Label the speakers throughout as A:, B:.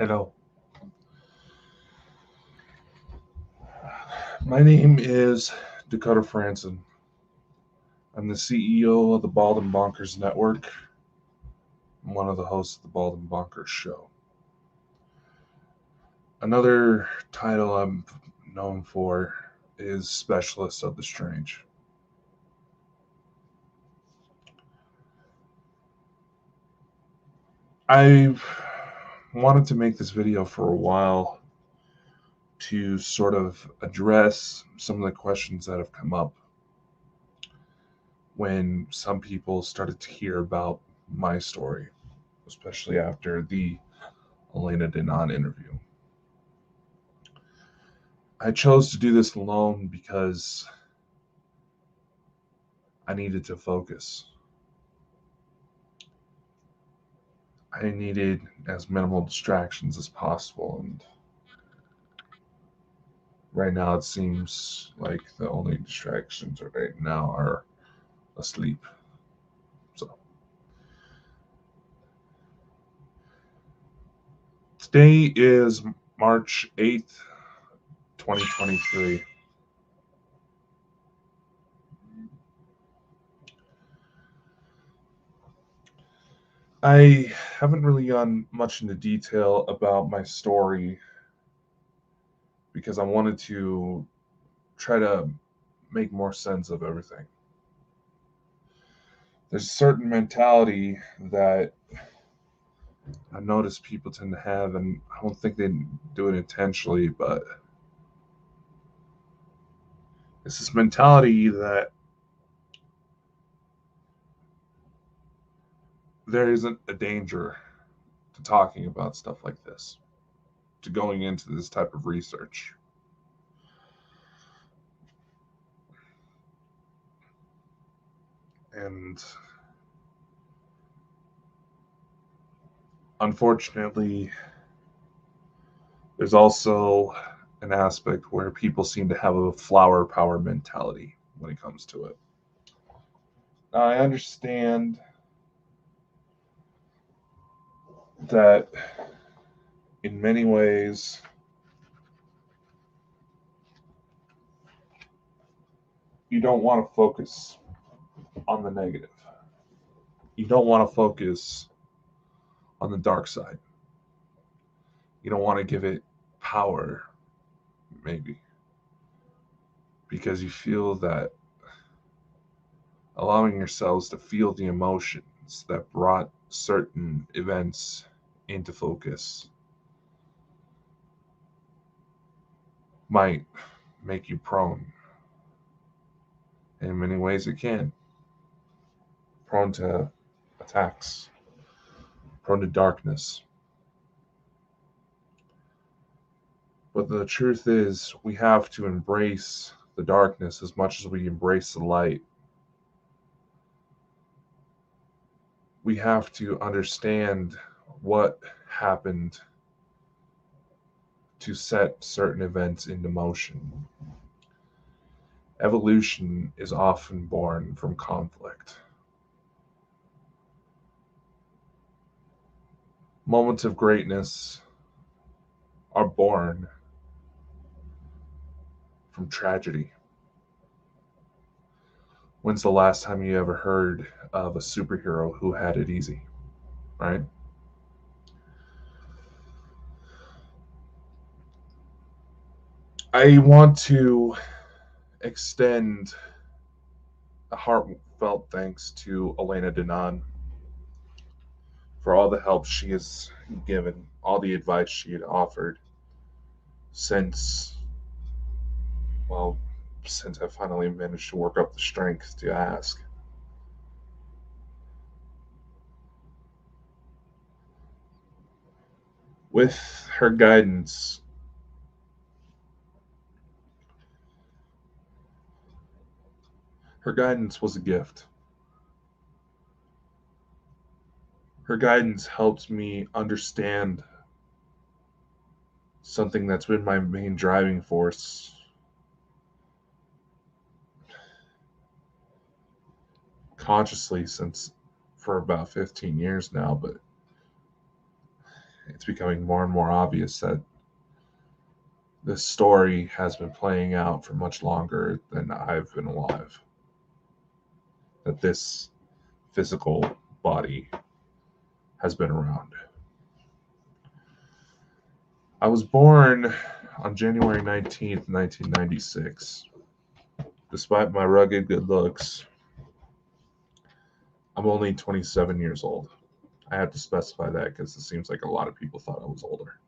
A: Hello. My name is Dakota Frandsen. I'm the CEO of the Bald and Bonkers Network. I'm one of the hosts of the Bald and Bonkers Show. Another title I'm known for is Specialist of the Strange. I've wanted to make this video for a while to sort of address some of the questions that have come up when some people started to hear about my story, especially after the Elena Danaan interview. I chose to do this alone because I needed to focus. I needed as minimal distractions as possible, and right now it seems like the only distractions right now are asleep. So today is March 8th, 2023. I haven't really gone much into detail about my story because I wanted to try to make more sense of everything. There's a certain mentality that I notice people tend to have, and I don't think they do it intentionally, but it's this mentality that there isn't a danger to talking about stuff like this, to going into this type of research. And unfortunately, there's also an aspect where people seem to have a flower power mentality when it comes to it. Now, I understand that in many ways, you don't want to focus on the negative. You don't want to focus on the dark side. You don't want to give it power, maybe, because you feel that allowing yourselves to feel the emotions that brought certain events into focus might make you prone. In many ways, it can. Prone to attacks, prone to darkness. But the truth is, we have to embrace the darkness as much as we embrace the light. We have to understand what happened to set certain events into motion. Evolution is often born from conflict. Moments of greatness are born from tragedy. When's the last time you ever heard of a superhero who had it easy, right? I want to extend a heartfelt thanks to Elena Danaan for all the help she has given, all the advice she had offered since, well, since I finally managed to work up the strength to ask. With her guidance, her guidance was a gift. Her guidance helped me understand something that's been my main driving force consciously since for about 15 years now, but it's becoming more and more obvious that this story has been playing out for much longer than I've been alive. That this physical body has been around. I was born on January 19th, 1996. Despite my rugged good looks, I'm only 27 years old. I have to specify that because it seems like a lot of people thought I was older.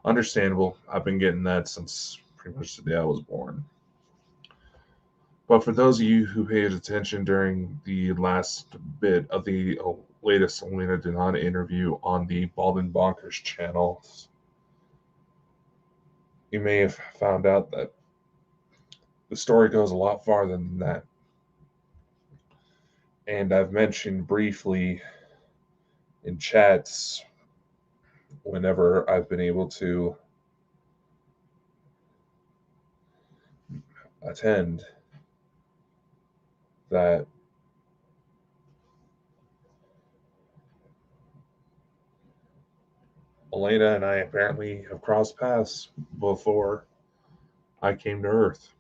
A: Understandable. I've been getting that since pretty much the day I was born. But for those of you who paid attention during the last bit of the latest Elena Danaan interview on the Bald and Bonkers channel, you may have found out that the story goes a lot farther than that. And I've mentioned briefly in chats whenever I've been able to attend that Elena and I apparently have crossed paths before I came to Earth.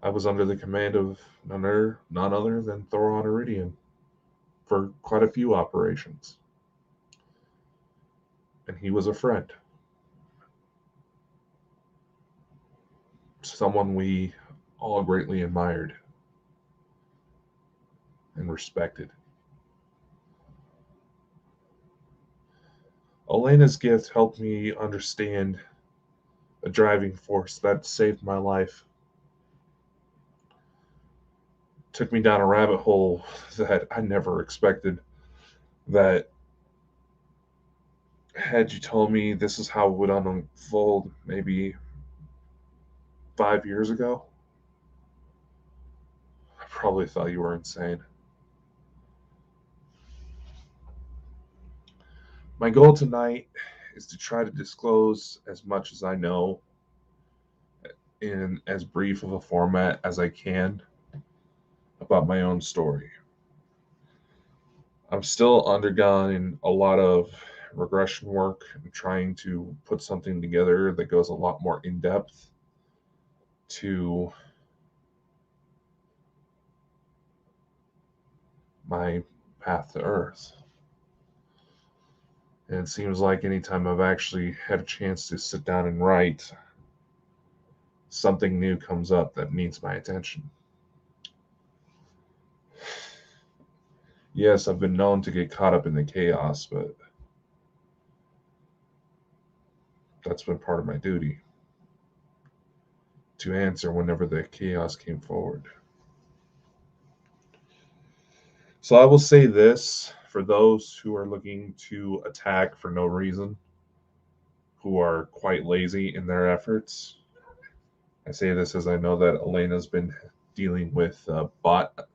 A: I was under the command of none other than Thoron Iridian for quite a few operations. And he was a friend. Someone we all greatly admired and respected. Elena's gift helped me understand a driving force that saved my life. Took me down a rabbit hole that I never expected. That had you told me this is how it would unfold maybe 5 years ago, I probably thought you were insane. My goal tonight is to try to disclose as much as I know in as brief of a format as I can about my own story. I'm still undergoing a lot of regression work and trying to put something together that goes a lot more in depth to my path to Earth. And it seems like anytime I've actually had a chance to sit down and write, something new comes up that needs my attention. Yes, I've been known to get caught up in the chaos, but that's been part of my duty to answer whenever the chaos came forward. So I will say this for those who are looking to attack for no reason, who are quite lazy in their efforts. I say this as I know that Elena's been dealing with bot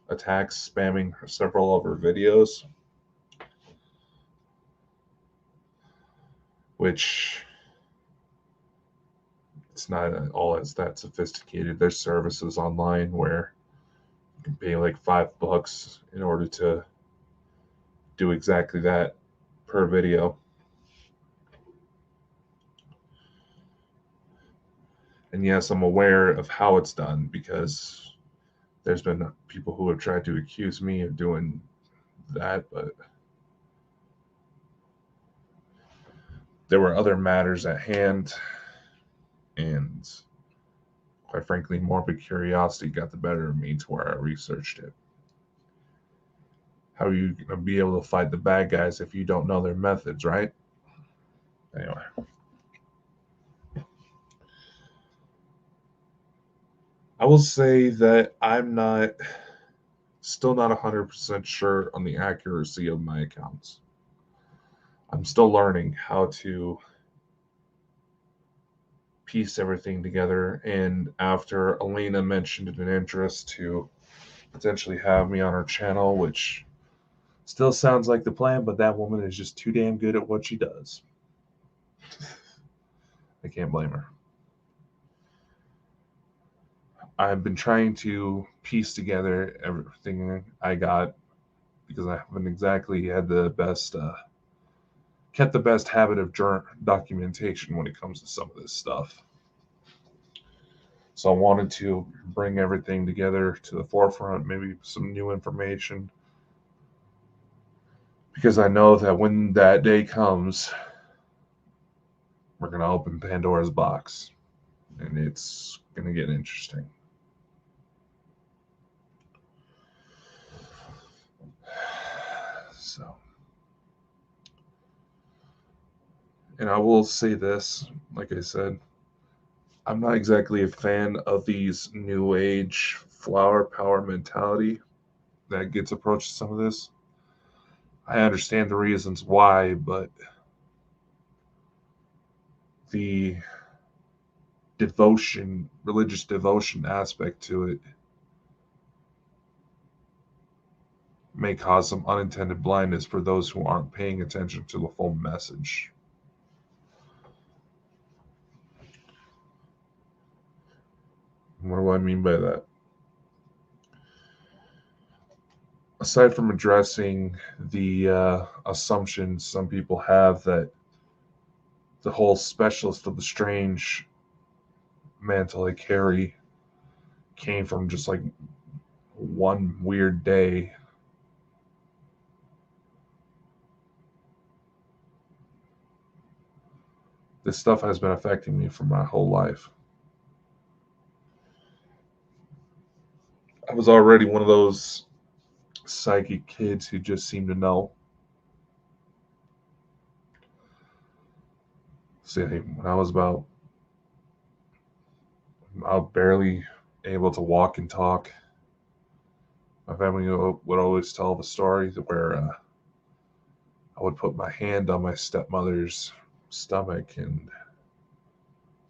A: attacks, spamming several of her videos, which it's not all as that sophisticated. There's services online where you can pay like $5 in order to do exactly that per video. And yes, I'm aware of how it's done because there's been people who have tried to accuse me of doing that, but there were other matters at hand, and quite frankly, morbid curiosity got the better of me to where I researched it. How are you going to be able to fight the bad guys if you don't know their methods, right? Anyway. I will say that I'm still not 100% sure on the accuracy of my accounts. I'm still learning how to piece everything together. And after Elena mentioned an interest to potentially have me on her channel, which still sounds like the plan, but that woman is just too damn good at what she does. I can't blame her. I've been trying to piece together everything I got, because I haven't exactly had the best kept the best habit of documentation when it comes to some of this stuff. So I wanted to bring everything together to the forefront, maybe some new information, because I know that when that day comes, we're going to open Pandora's box, and it's going to get interesting. So, and I will say this, like I said, I'm not exactly a fan of these new age flower power mentality that gets approached to some of this. I understand the reasons why, but the religious devotion aspect to it may cause some unintended blindness for those who aren't paying attention to the full message. What do I mean by that? Aside from addressing the assumptions some people have that the whole specialist of the strange mantle I carry came from just like one weird day, this stuff has been affecting me for my whole life. I was already one of those psychic kids who just seem to know. See, when I was barely able to walk and talk. My family would always tell the story where I would put my hand on my stepmother's stomach and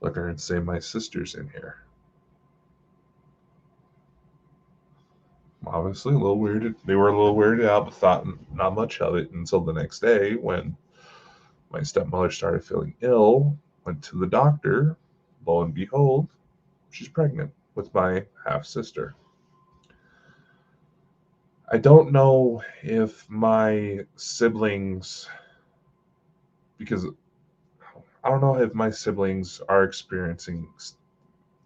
A: look at her and say, "My sister's in here." Obviously, a little weirded. They were a little weirded out, but thought not much of it until the next day when my stepmother started feeling ill. Went to the doctor. Lo and behold, she's pregnant with my half sister. I don't know if my siblings, because I don't know if my siblings are experiencing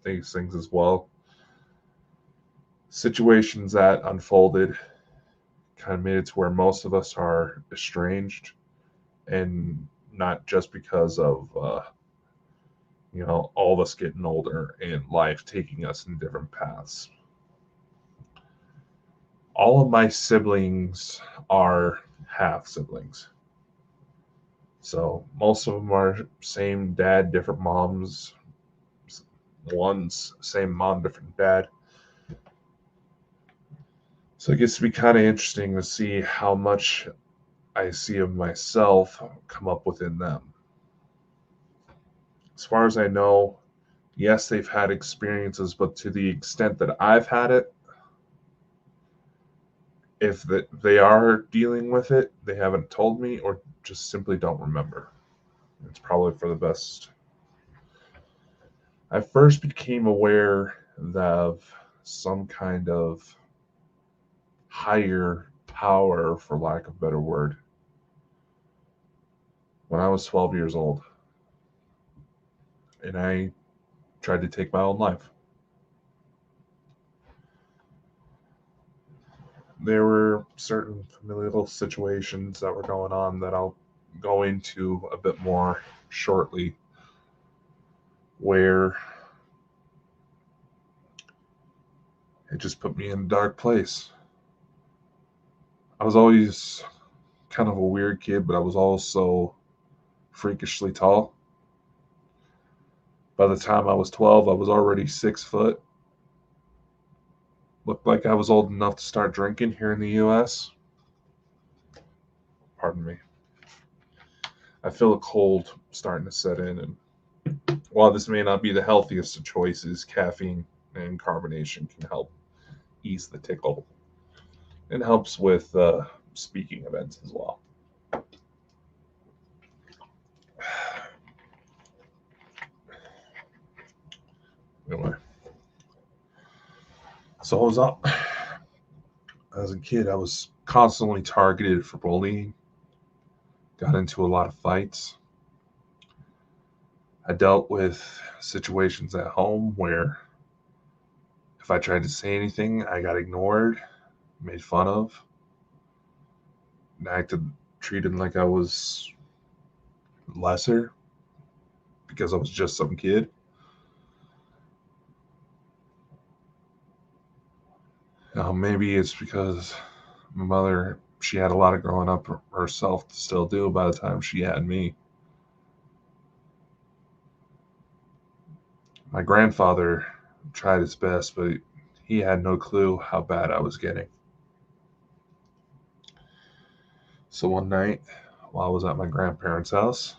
A: these things as well. Situations that unfolded kind of made it to where most of us are estranged, and not just because of all of us getting older and life taking us in different paths. All of my siblings are half siblings. So most of them are same dad, different moms. One's same mom, different dad. So it gets to be kind of interesting to see how much I see of myself come up within them. As far as I know, yes, they've had experiences, but to the extent that I've had it, if they are dealing with it, they haven't told me or just simply don't remember. It's probably for the best. I first became aware of some kind of higher power, for lack of a better word, when I was 12 years old. And I tried to take my own life. There were certain familial situations that were going on that I'll go into a bit more shortly, where it just put me in a dark place. I was always kind of a weird kid, but I was also freakishly tall. By the time I was 12, I was already 6 foot. Looked like I was old enough to start drinking here in the US. Pardon me. I feel a cold starting to set in, and while this may not be the healthiest of choices, caffeine and carbonation can help ease the tickle and helps with speaking events as well. Anyway, so I was up. As a kid, I was constantly targeted for bullying, got into a lot of fights. I dealt with situations at home where if I tried to say anything, I got ignored, made fun of, and treated like I was lesser because I was just some kid. Maybe it's because my mother, she had a lot of growing up herself to still do by the time she had me. My grandfather tried his best, but he had no clue how bad I was getting. So one night, while I was at my grandparents' house,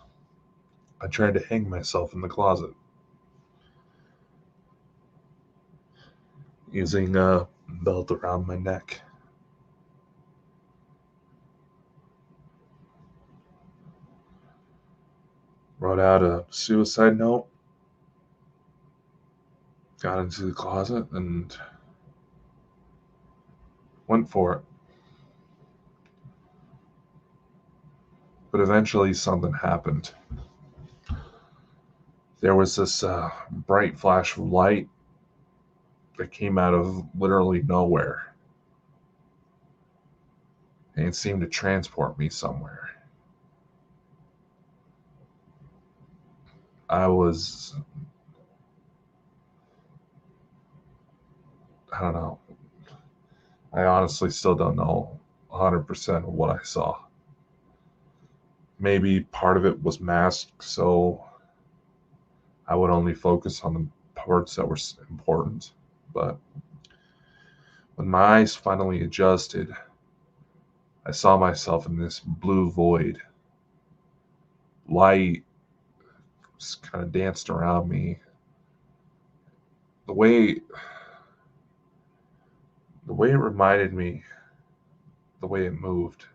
A: I tried to hang myself in the closet using a belt around my neck. Wrote out a suicide note, got into the closet, and went for it. But eventually, something happened. There was this bright flash of light that came out of literally nowhere, and it seemed to transport me somewhere. I was, I don't know, I honestly still don't know 100% of what I saw. Maybe part of it was masked, so I would only focus on the parts that were important. But when my eyes finally adjusted, I saw myself in this blue void. Light just kind of danced around me. The way the way it reminded me, the way it moved,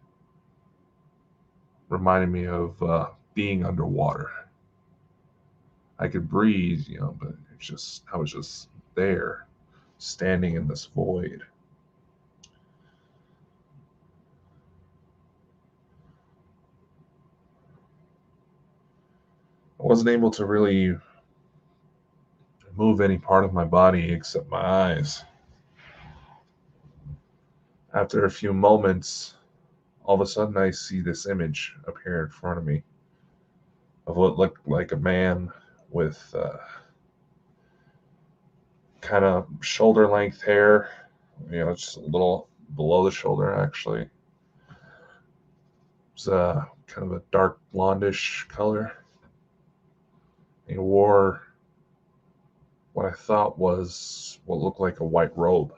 A: reminded me of being underwater. I could breathe, but it's just I was just there, standing in this void. I wasn't able to really move any part of my body except my eyes. After a few moments, all of a sudden I see this image appear in front of me of what looked like a man with kind of shoulder length hair, just a little below the shoulder actually. It's kind of a dark blondish color. He wore what I thought was what looked like a white robe.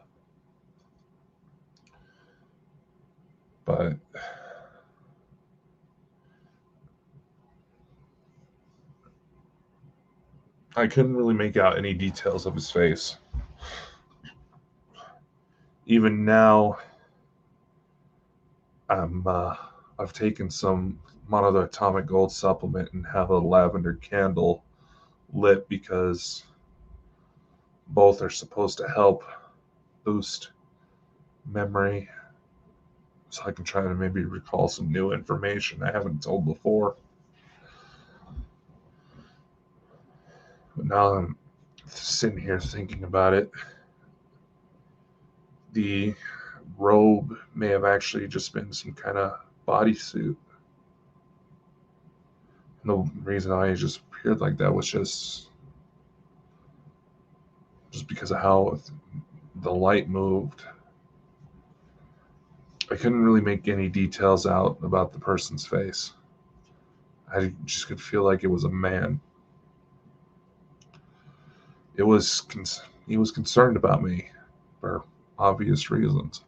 A: But I couldn't really make out any details of his face. Even now, I'm I've taken some monoatomic gold supplement and have a lavender candle lit because both are supposed to help boost memory, so I can try to maybe recall some new information I haven't told before. But now I'm sitting here thinking about it. The robe may have actually just been some kind of bodysuit. And the reason I just appeared like that was just because of how the light moved. I couldn't really make any details out about the person's face. I just could feel like it was a man. He was concerned about me for obvious reasons.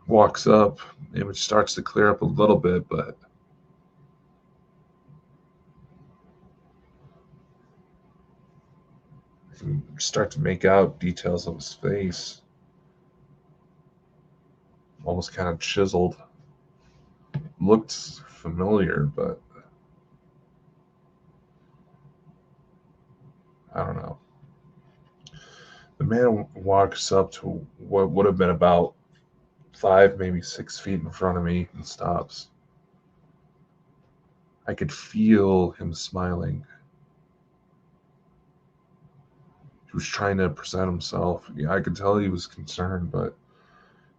A: Walks up, image starts to clear up a little bit, but I can start to make out details of his face, almost kind of chiseled. Looked familiar, but I don't know. The man walks up to what would have been about 5, maybe 6 feet in front of me and stops. I could feel him smiling. He was trying to present himself. Yeah, I could tell he was concerned, but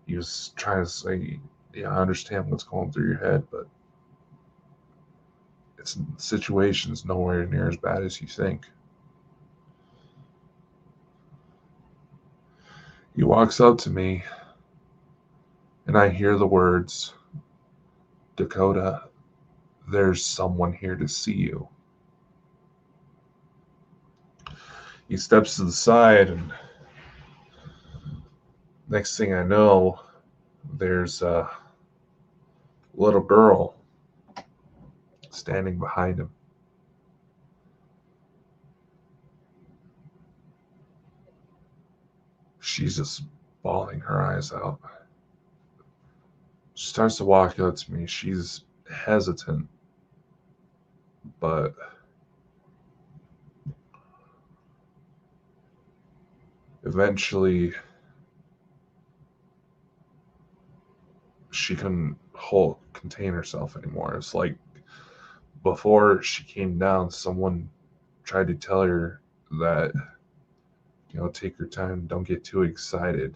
A: he was trying to say, "Yeah, I understand what's going through your head, but the situation's nowhere near as bad as you think." He walks up to me, and I hear the words, "Dakota, there's someone here to see you." He steps to the side, and next thing I know, there's a little girl standing behind him. She's just bawling her eyes out. She starts to walk up to me. She's hesitant, but eventually she couldn't contain herself anymore. It's like before she came down, someone tried to tell her that, take your time, don't get too excited.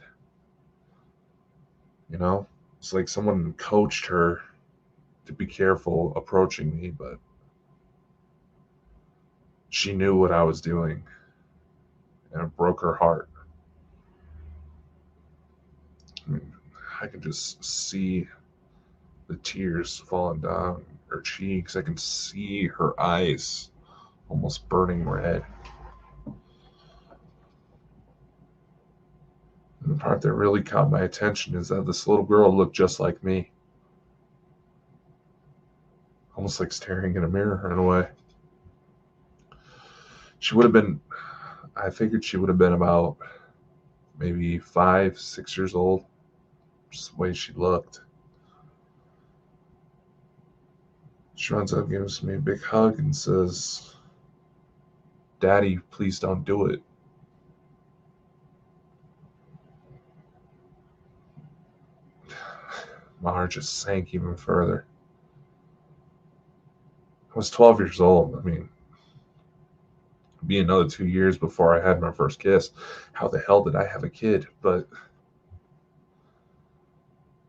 A: It's like someone coached her to be careful approaching me, but she knew what I was doing, and it broke her heart. I mean, I could just see the tears falling down her cheeks. I can see her eyes almost burning red. And the part that really caught my attention is that this little girl looked just like me, almost like staring in a mirror in a way. She would have been, I figured she would have been about maybe 5, 6 years old, just the way she looked. She runs up, gives me a big hug, and says, "Daddy, please don't do it." My heart just sank even further. I was 12 years old. I mean, it'd be another 2 years before I had my first kiss. How the hell did I have a kid? But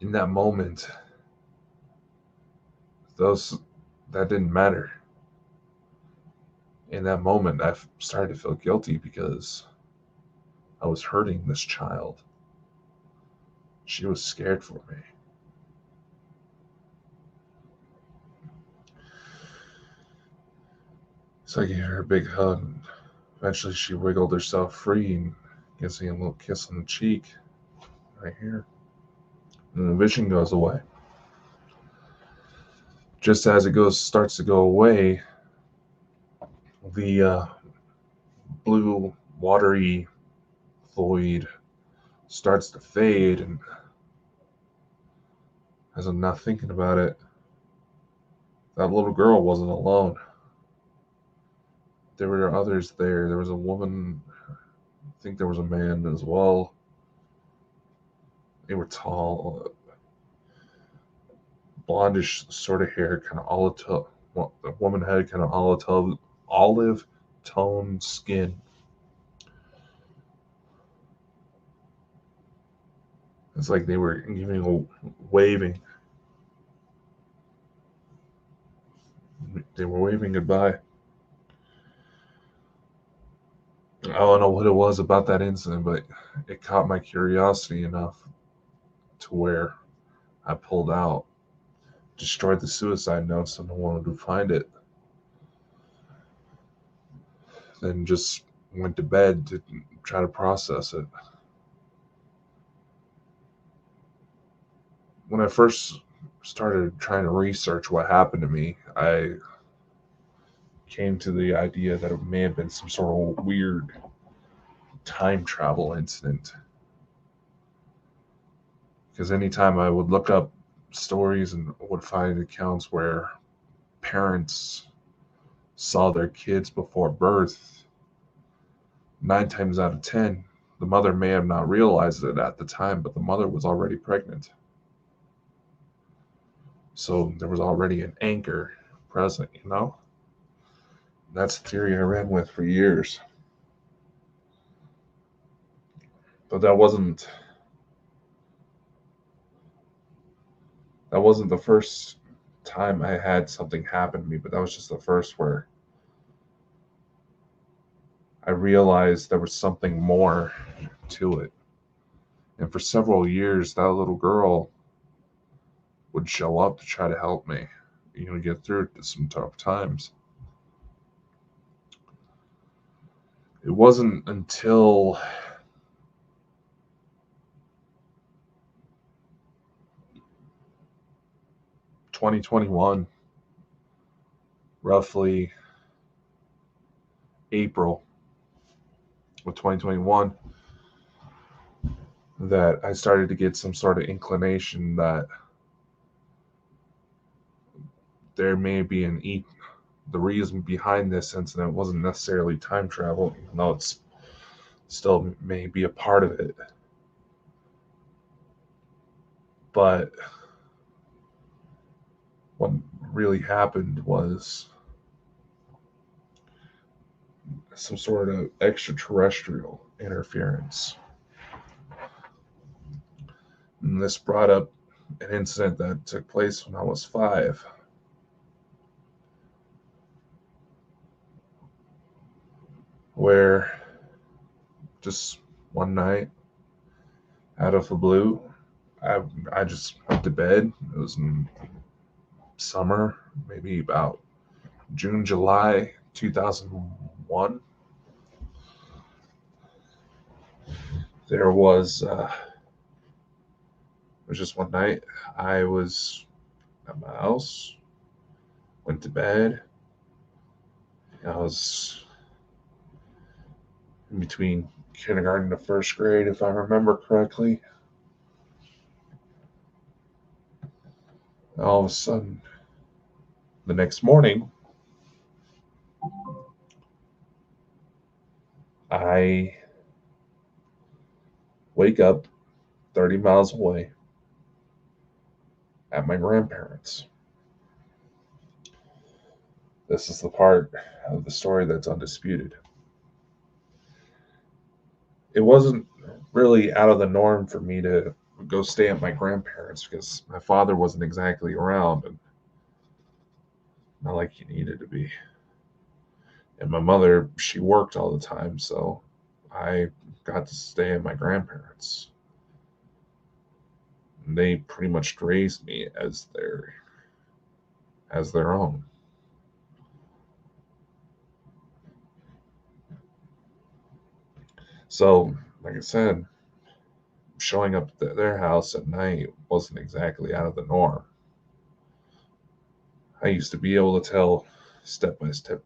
A: in that moment, those that didn't matter. In that moment, I started to feel guilty because I was hurting this child. She was scared for me. So I gave her a big hug. And eventually, she wiggled herself free and gives me a little kiss on the cheek, right here. And the vision goes away. Just as it starts to go away, the blue, watery void starts to fade, and as I'm not thinking about it, that little girl wasn't alone. There were others there. There was a woman. I think there was a man as well. They were tall, blondish sort of hair, kind of olive tone. Well, the woman had kind of olive tone skin. It's like they were waving. They were waving goodbye. I don't know what it was about that incident, but it caught my curiosity enough to where I pulled out, destroyed the suicide note so no one would find it, then just went to bed to try to process it. When I first started trying to research what happened to me, I came to the idea that it may have been some sort of weird time travel incident. Because anytime I would look up stories and would find accounts where parents saw their kids before birth, 9 times out of 10, The mother may have not realized it at the time, but the mother was already pregnant. So there was already an anchor present, you know? That's the theory I ran with for years. But that wasn't the first time I had something happen to me, but that was just the first where I realized there was something more to it. And for several years, that little girl would show up to try to help me, get through some tough times. It wasn't until 2021, roughly April of 2021, that I started to get some sort of inclination that there may be the reason behind this incident wasn't necessarily time travel, even though it's still may be a part of it. But what really happened was some sort of extraterrestrial interference. And this brought up an incident that took place when I was 5. Where just one night, out of the blue, I just went to bed. It was in summer, maybe about June, July 2001. There was just one night. I was at my house, went to bed. I was in between kindergarten to first grade, if I remember correctly. All of a sudden, the next morning, I wake up 30 miles away at my grandparents'. This is the part of the story that's undisputed. It wasn't really out of the norm for me to go stay at my grandparents because my father wasn't exactly around and not like he needed to be. And my mother, she worked all the time, so I got to stay at my grandparents'. And they pretty much raised me as their own. So, like I said, showing up at their house at night wasn't exactly out of the norm. I used to be able to tell step by step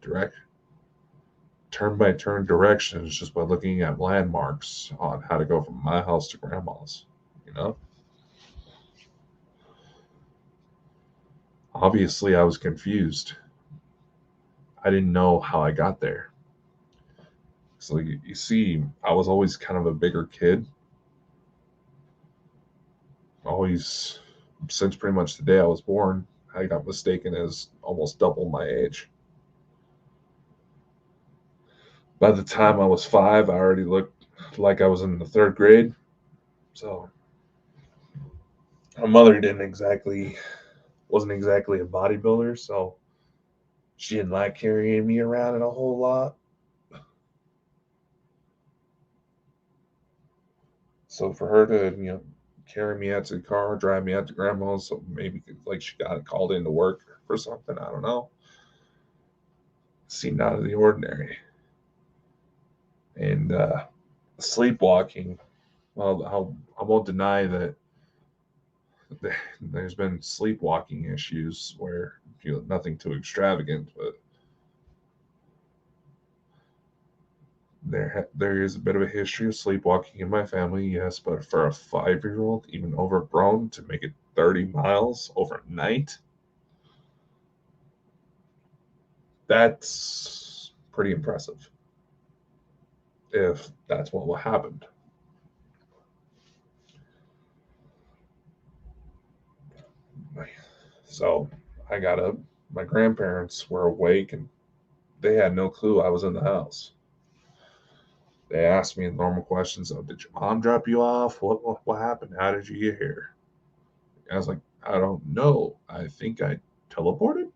A: turn by turn directions just by looking at landmarks on how to go from my house to grandma's, you know? Obviously, I was confused. I didn't know how I got there. So you see, I was always kind of a bigger kid. Always, since pretty much the day I was born, I got mistaken as almost double my age. By the time I was 5, I already looked like I was in the 3rd grade. So my mother wasn't exactly a bodybuilder, so she didn't like carrying me around in a whole lot. So for her to, carry me out to the car, drive me out to grandma's, so maybe like she got called into work for something, I don't know. Seemed out of the ordinary. And sleepwalking, well, I won't deny that there's been sleepwalking issues where nothing too extravagant, but there is a bit of a history of sleepwalking in my family, yes. But for a 5-year-old, even overgrown, to make it 30 miles overnight, that's pretty impressive. If that's what happened, So I got up. My grandparents were awake and they had no clue I was in the house. They asked me normal questions of, did your mom drop you off? What happened? How did you get here? I was like, I don't know. I think I teleported.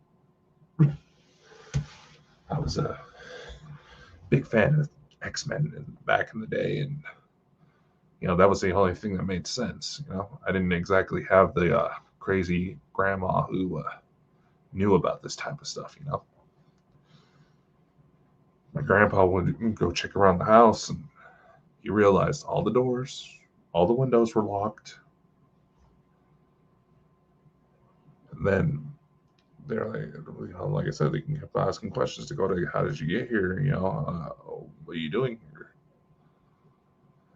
A: I was a big fan of X-Men back in the day, and that was the only thing that made sense. I didn't exactly have the crazy grandma who knew about this type of stuff. My grandpa would go check around the house, and he realized all the doors, all the windows were locked. And then they're like I said, they kept asking questions to go to, how did you get here? What are you doing here?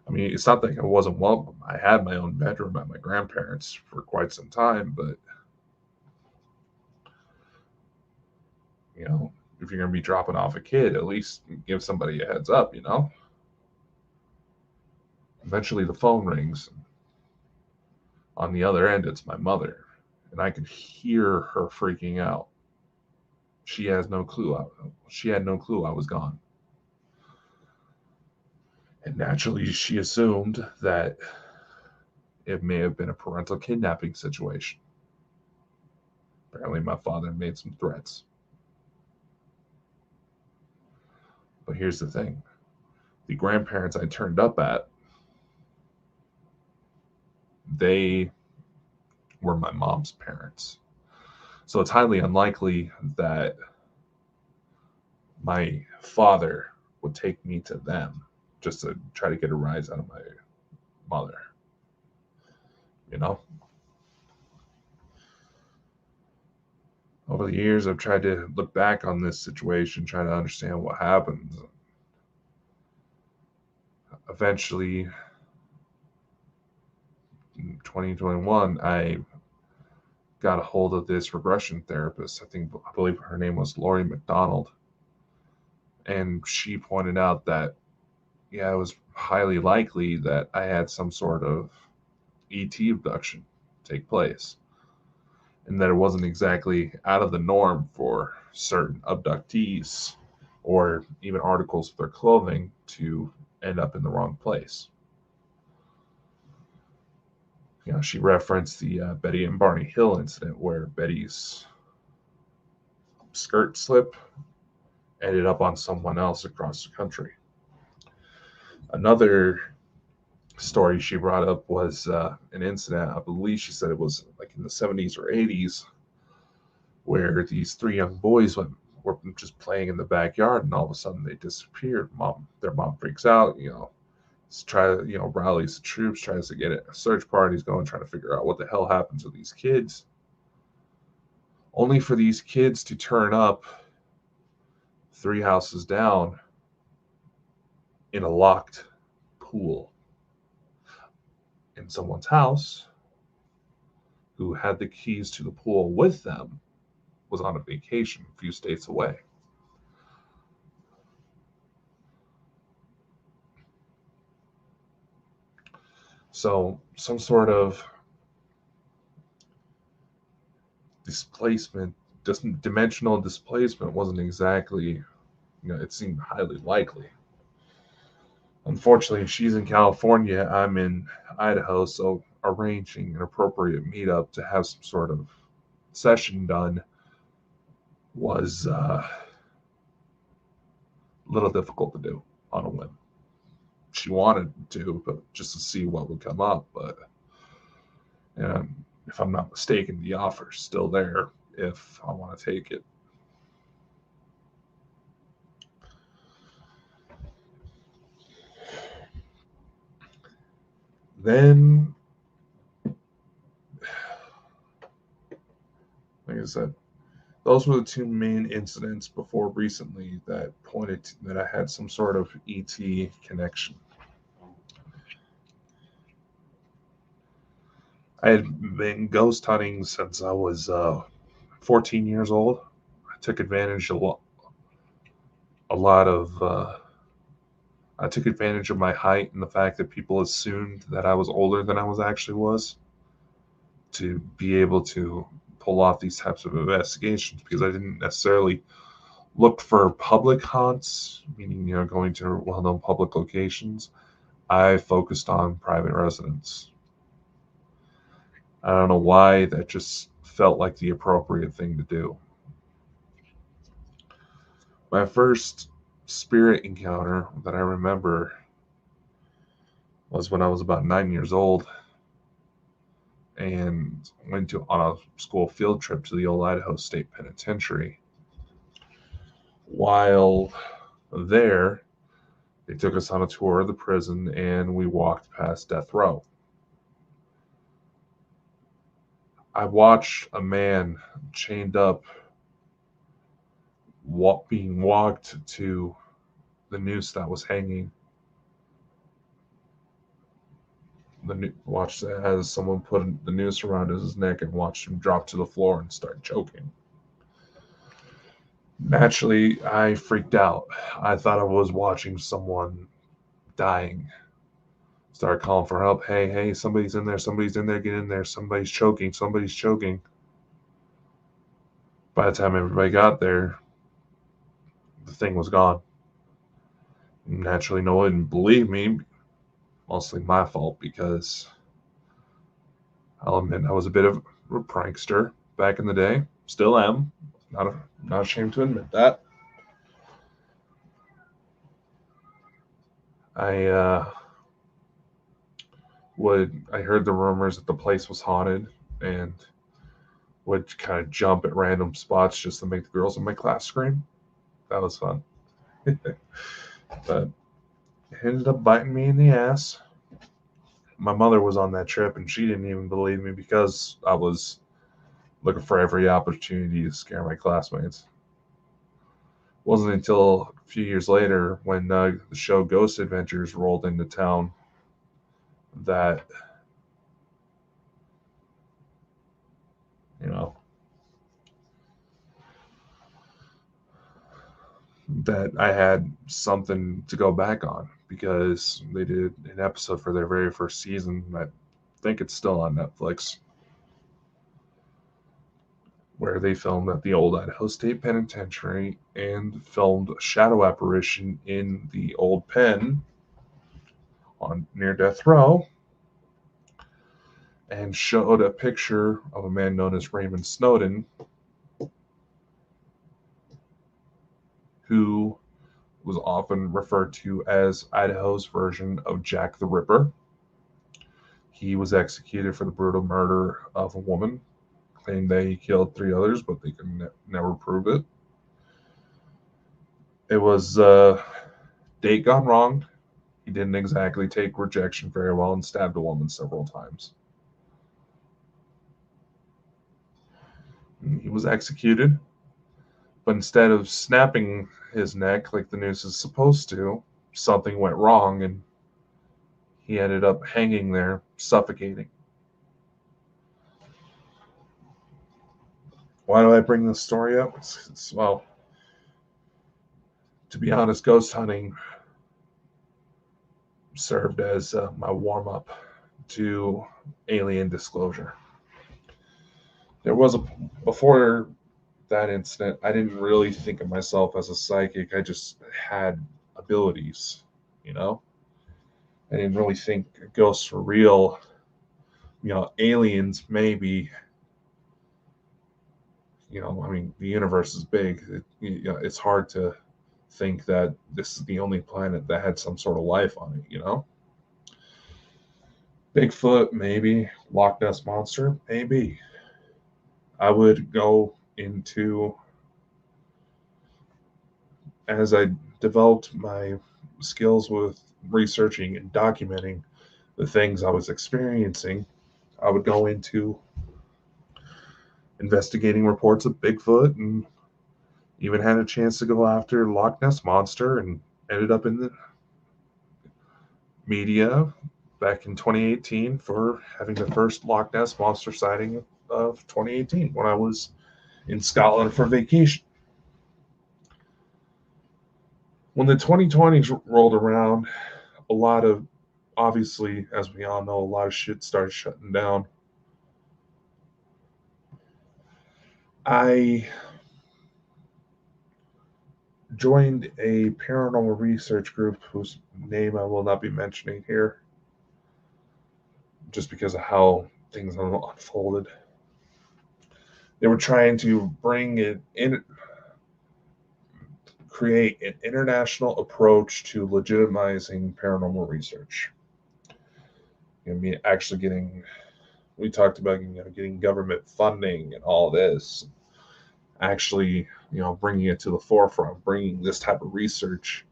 A: I mean, it's not like I wasn't welcome. I had my own bedroom at my grandparents' for quite some time, but if you're going to be dropping off a kid, at least give somebody a heads up. Eventually, the phone rings. On the other end, it's my mother, and I could hear her freaking out. She has no clue. She had no clue I was gone. And naturally, she assumed that it may have been a parental kidnapping situation. Apparently, my father made some threats. But here's the thing, the grandparents I turned up at, they were my mom's parents. So it's highly unlikely that my father would take me to them just to try to get a rise out of my mother. Over the years, I've tried to look back on this situation, try to understand what happened. Eventually, in 2021, I got a hold of this regression therapist. I believe her name was Lori McDonald. And she pointed out that, yeah, it was highly likely that I had some sort of ET abduction take place. And that it wasn't exactly out of the norm for certain abductees or even articles of their clothing to end up in the wrong place. She referenced the Betty and Barney Hill incident where Betty's skirt slip ended up on someone else across the country. Another story she brought up was an incident, I believe she said it was like in the 70s or 80s, where these three young boys were just playing in the backyard and all of a sudden they disappeared. Their mom freaks out, rallies the troops, tries to get search parties going, trying to figure out what the hell happened to these kids. Only for these kids to turn up 3 houses down in a locked pool in someone's house who had the keys to the pool with them was on a vacation a few states away. So some sort of displacement, dimensional displacement wasn't exactly, it seemed highly likely. Unfortunately, she's in California, I'm in Idaho, so arranging an appropriate meetup to have some sort of session done was a little difficult to do on a whim. She wanted to, but just to see what would come up. But if I'm not mistaken, the offer's still there if I want to take it. Then, like I said, those were the 2 main incidents before recently that pointed that I had some sort of ET connection. I had been ghost hunting since I was 14 years old. I took advantage of a lot of. I took advantage of my height and the fact that people assumed that I was older than I actually was, to be able to pull off these types of investigations because I didn't necessarily look for public haunts, meaning, going to well-known public locations. I focused on private residents. I don't know why, that just felt like the appropriate thing to do. My first spirit encounter that I remember was when I was about 9 years old and went on a school field trip to the old Idaho State Penitentiary. While there, they took us on a tour of the prison and we walked past death row. I watched a man chained up being walked to the noose that was hanging. Watched as someone put the noose around his neck and watched him drop to the floor and start choking. Naturally, I freaked out. I thought I was watching someone dying. Started calling for help. Hey, hey, somebody's in there, get in there, somebody's choking. By the time everybody got there, the thing was gone. Naturally, no one didn't believe me. Mostly my fault because I'll admit I was a bit of a prankster back in the day. Still am. Not ashamed to admit that. I heard the rumors that the place was haunted and would kind of jump at random spots just to make the girls in my class scream. That was fun. But it ended up biting me in the ass. My mother was on that trip and she didn't even believe me because I was looking for every opportunity to scare my classmates. It wasn't until a few years later when the show Ghost Adventures rolled into town that, that I had something to go back on because they did an episode for their very first season. I think it's still on Netflix, where they filmed at the old Idaho State Penitentiary and filmed a shadow apparition in the old pen near death row and showed a picture of a man known as Raymond Snowden, who was often referred to as Idaho's version of Jack the Ripper. He was executed for the brutal murder of a woman, claimed that he killed 3 others, but they could never prove it. It was date gone wrong. He didn't exactly take rejection very well and stabbed a woman several times. He was executed, but instead of snapping his neck like the noose is supposed to, something went wrong and he ended up hanging there, suffocating. Why do I bring this story up? Well, to be honest, ghost hunting served as my warm-up to alien disclosure. Before that incident, I didn't really think of myself as a psychic. I just had abilities, I didn't really think ghosts were real. Aliens maybe. The universe is big. It's hard to think that this is the only planet that had some sort of life on it, Bigfoot, maybe. Loch Ness Monster, maybe. I would go into, as I developed my skills with researching and documenting the things I was experiencing, I would go into investigating reports of Bigfoot and even had a chance to go after Loch Ness Monster and ended up in the media back in 2018 for having the first Loch Ness Monster sighting of 2018 when I was in Scotland for vacation. When the 2020s rolled around, obviously, as we all know, a lot of shit started shutting down. I joined a paranormal research group whose name I will not be mentioning here, just because of how things unfolded. They were trying to bring it in, create an international approach to legitimizing paranormal research. I mean, actually we talked about getting government funding and all this. Actually, bringing it to the forefront, bringing this type of research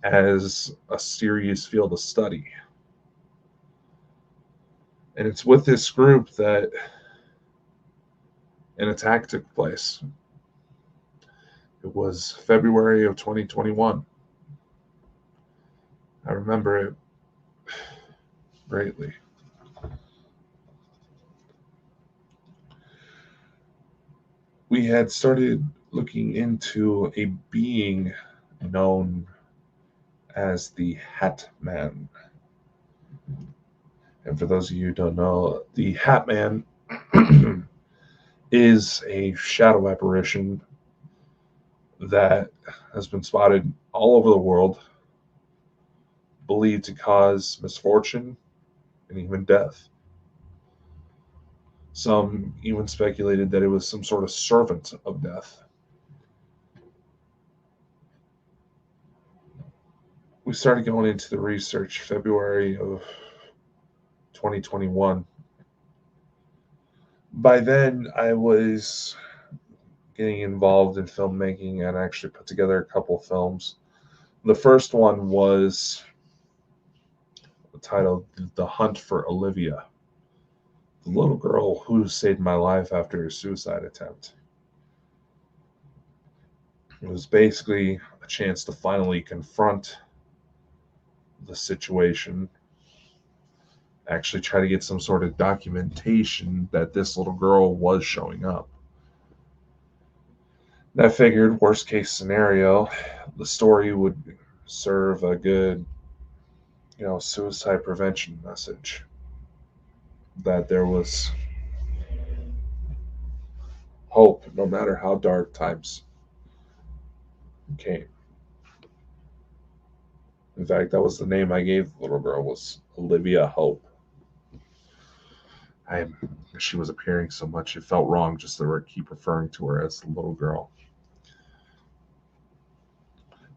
A: as a serious field of study. And it's with this group that an attack took place. It was February of 2021. I remember it greatly. We had started looking into a being known as the Hat Man. And for those of you who don't know, the Hat Man is a shadow apparition that has been spotted all over the world, believed to cause misfortune and even death. Some even speculated that it was some sort of servant of death. We started going into the research February of 2021. By then, I was getting involved in filmmaking and actually put together a couple films. The first one was titled The Hunt for Olivia, the little girl who saved my life after a suicide attempt. It was basically a chance to finally confront the situation, actually try to get some sort of documentation that this little girl was showing up. And I figured, worst case scenario, the story would serve a good, suicide prevention message. That there was hope no matter how dark times came. In fact, that was the name I gave the little girl, was Olivia Hope. She was appearing so much, it felt wrong just to keep referring to her as the little girl.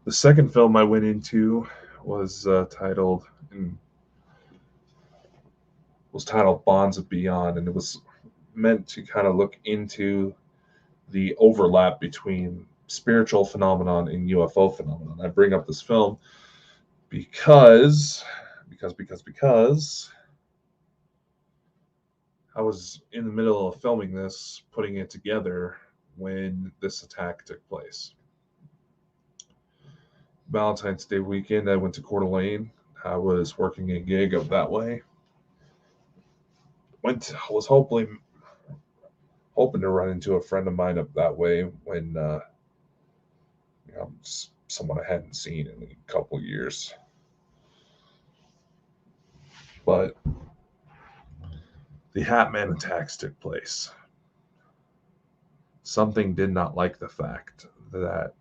A: The second film I went into was titled Bonds of Beyond, and it was meant to kind of look into the overlap between spiritual phenomenon and UFO phenomenon. I bring up this film because I was in the middle of filming this, putting it together when this attack took place. Valentine's Day weekend, I went to Coeur d'Alene. I was working a gig up that way. Was hoping to run into a friend of mine up that way when someone I hadn't seen in a couple years. But the Hat Man attacks took place. Something did not like the fact that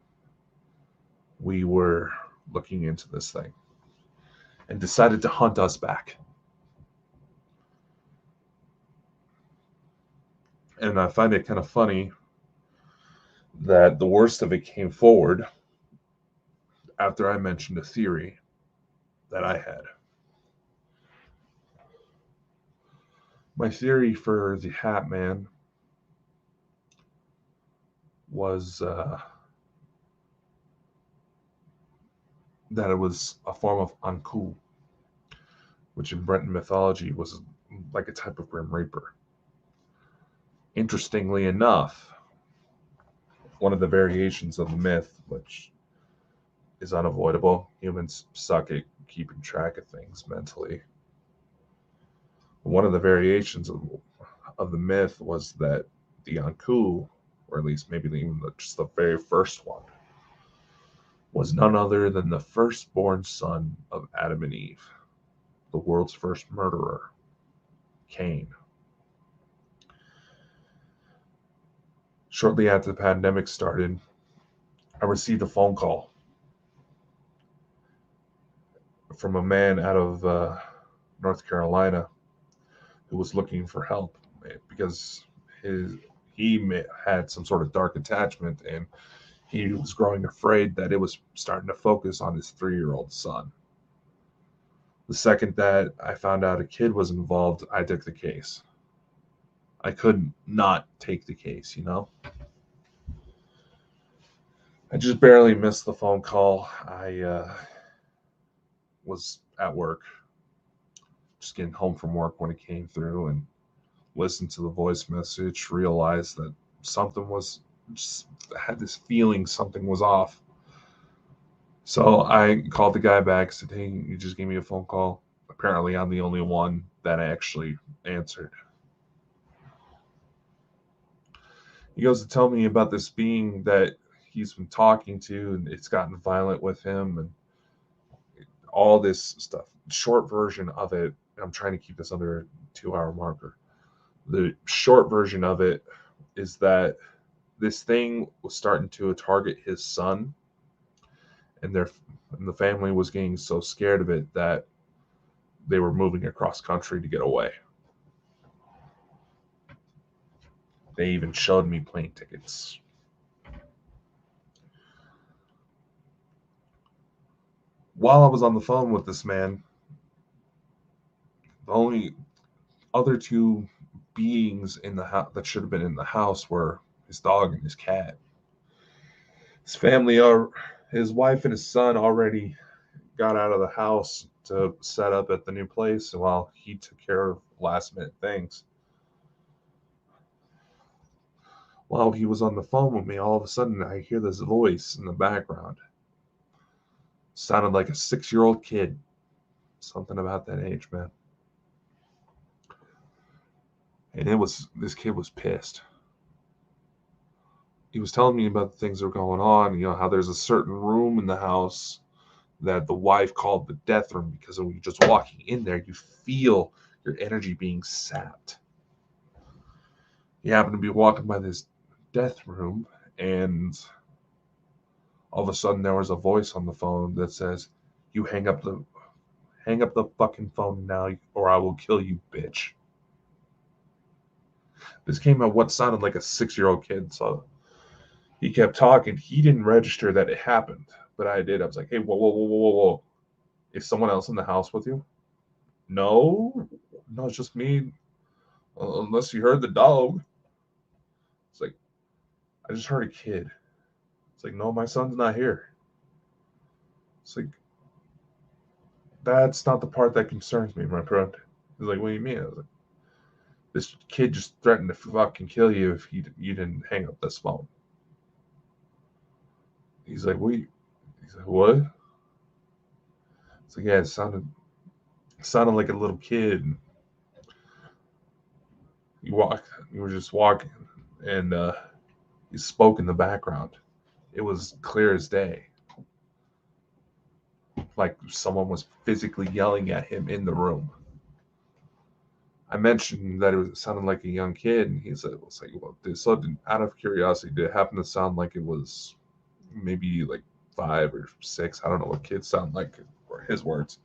A: we were looking into this thing and decided to hunt us back. And I find it kind of funny that the worst of it came forward after I mentioned a theory that I had. My theory for the Hat Man was that it was a form of Anku, which in Breton mythology was like a type of Grim Reaper. Interestingly enough, one of the variations of the myth, which is unavoidable, humans suck at keeping track of things mentally. One of the variations of the myth was that the Anku, or at least maybe even just the very first one, was none other than the firstborn son of Adam and Eve, the world's first murderer, Cain. Shortly after the pandemic started, I received a phone call from a man out of North Carolina who was looking for help because had some sort of dark attachment, and he was growing afraid that it was starting to focus on his 3-year-old son. The second that I found out a kid was involved, I took the case. I couldn't not take the case, you know? I just barely missed the phone call. I was at work, just getting home from work when it came through, and listened to the voice message, realized that something was just, I had this feeling something was off. So I called the guy back, said, "Hey, you just gave me a phone call." Apparently, I'm the only one that actually answered. He goes to tell me about this being that he's been talking to, and it's gotten violent with him, and all this stuff. Short version of it, I'm trying to keep this under a 2-hour marker. The short version of it is that this thing was starting to target his son, and the family was getting so scared of it that they were moving across country to get away. They even showed me plane tickets. While I was on the phone with this man, the only other two beings in the house that should have been in the house were his dog and his cat. His family are his wife and his son already got out of the house to set up at the new place while he took care of last minute things. While he was on the phone with me, all of a sudden I hear this voice in the background. Sounded like a 6-year-old kid. Something about that age, man. And this kid was pissed. He was telling me about the things that were going on, how there's a certain room in the house that the wife called the death room because when you're just walking in there, you feel your energy being sapped. He happened to be walking by this death room, and all of a sudden there was a voice on the phone that says, "You hang up the fucking phone now, or I will kill you, bitch." This came out what sounded like a 6-year-old kid, so he kept talking. He didn't register that it happened, but I did. I was like, "Hey, whoa, whoa, whoa, whoa, whoa. Is someone else in the house with you?" No, it's just me. Unless you heard the dog. It's like, I just heard a kid. It's like, no, my son's not here. It's like, that's not the part that concerns me, my friend. He's like, what do you mean? I was like, this kid just threatened to fucking kill you if you didn't hang up this phone. He's like, what? He's like, what? It's like, yeah, it sounded like a little kid. You were just walking, and he spoke in the background. It was clear as day. Like someone was physically yelling at him in the room. I mentioned that it sounded like a young kid, and he said, well, so out of curiosity, did it happen to sound like it was maybe like 5 or 6? I don't know what kids sound like, or his words.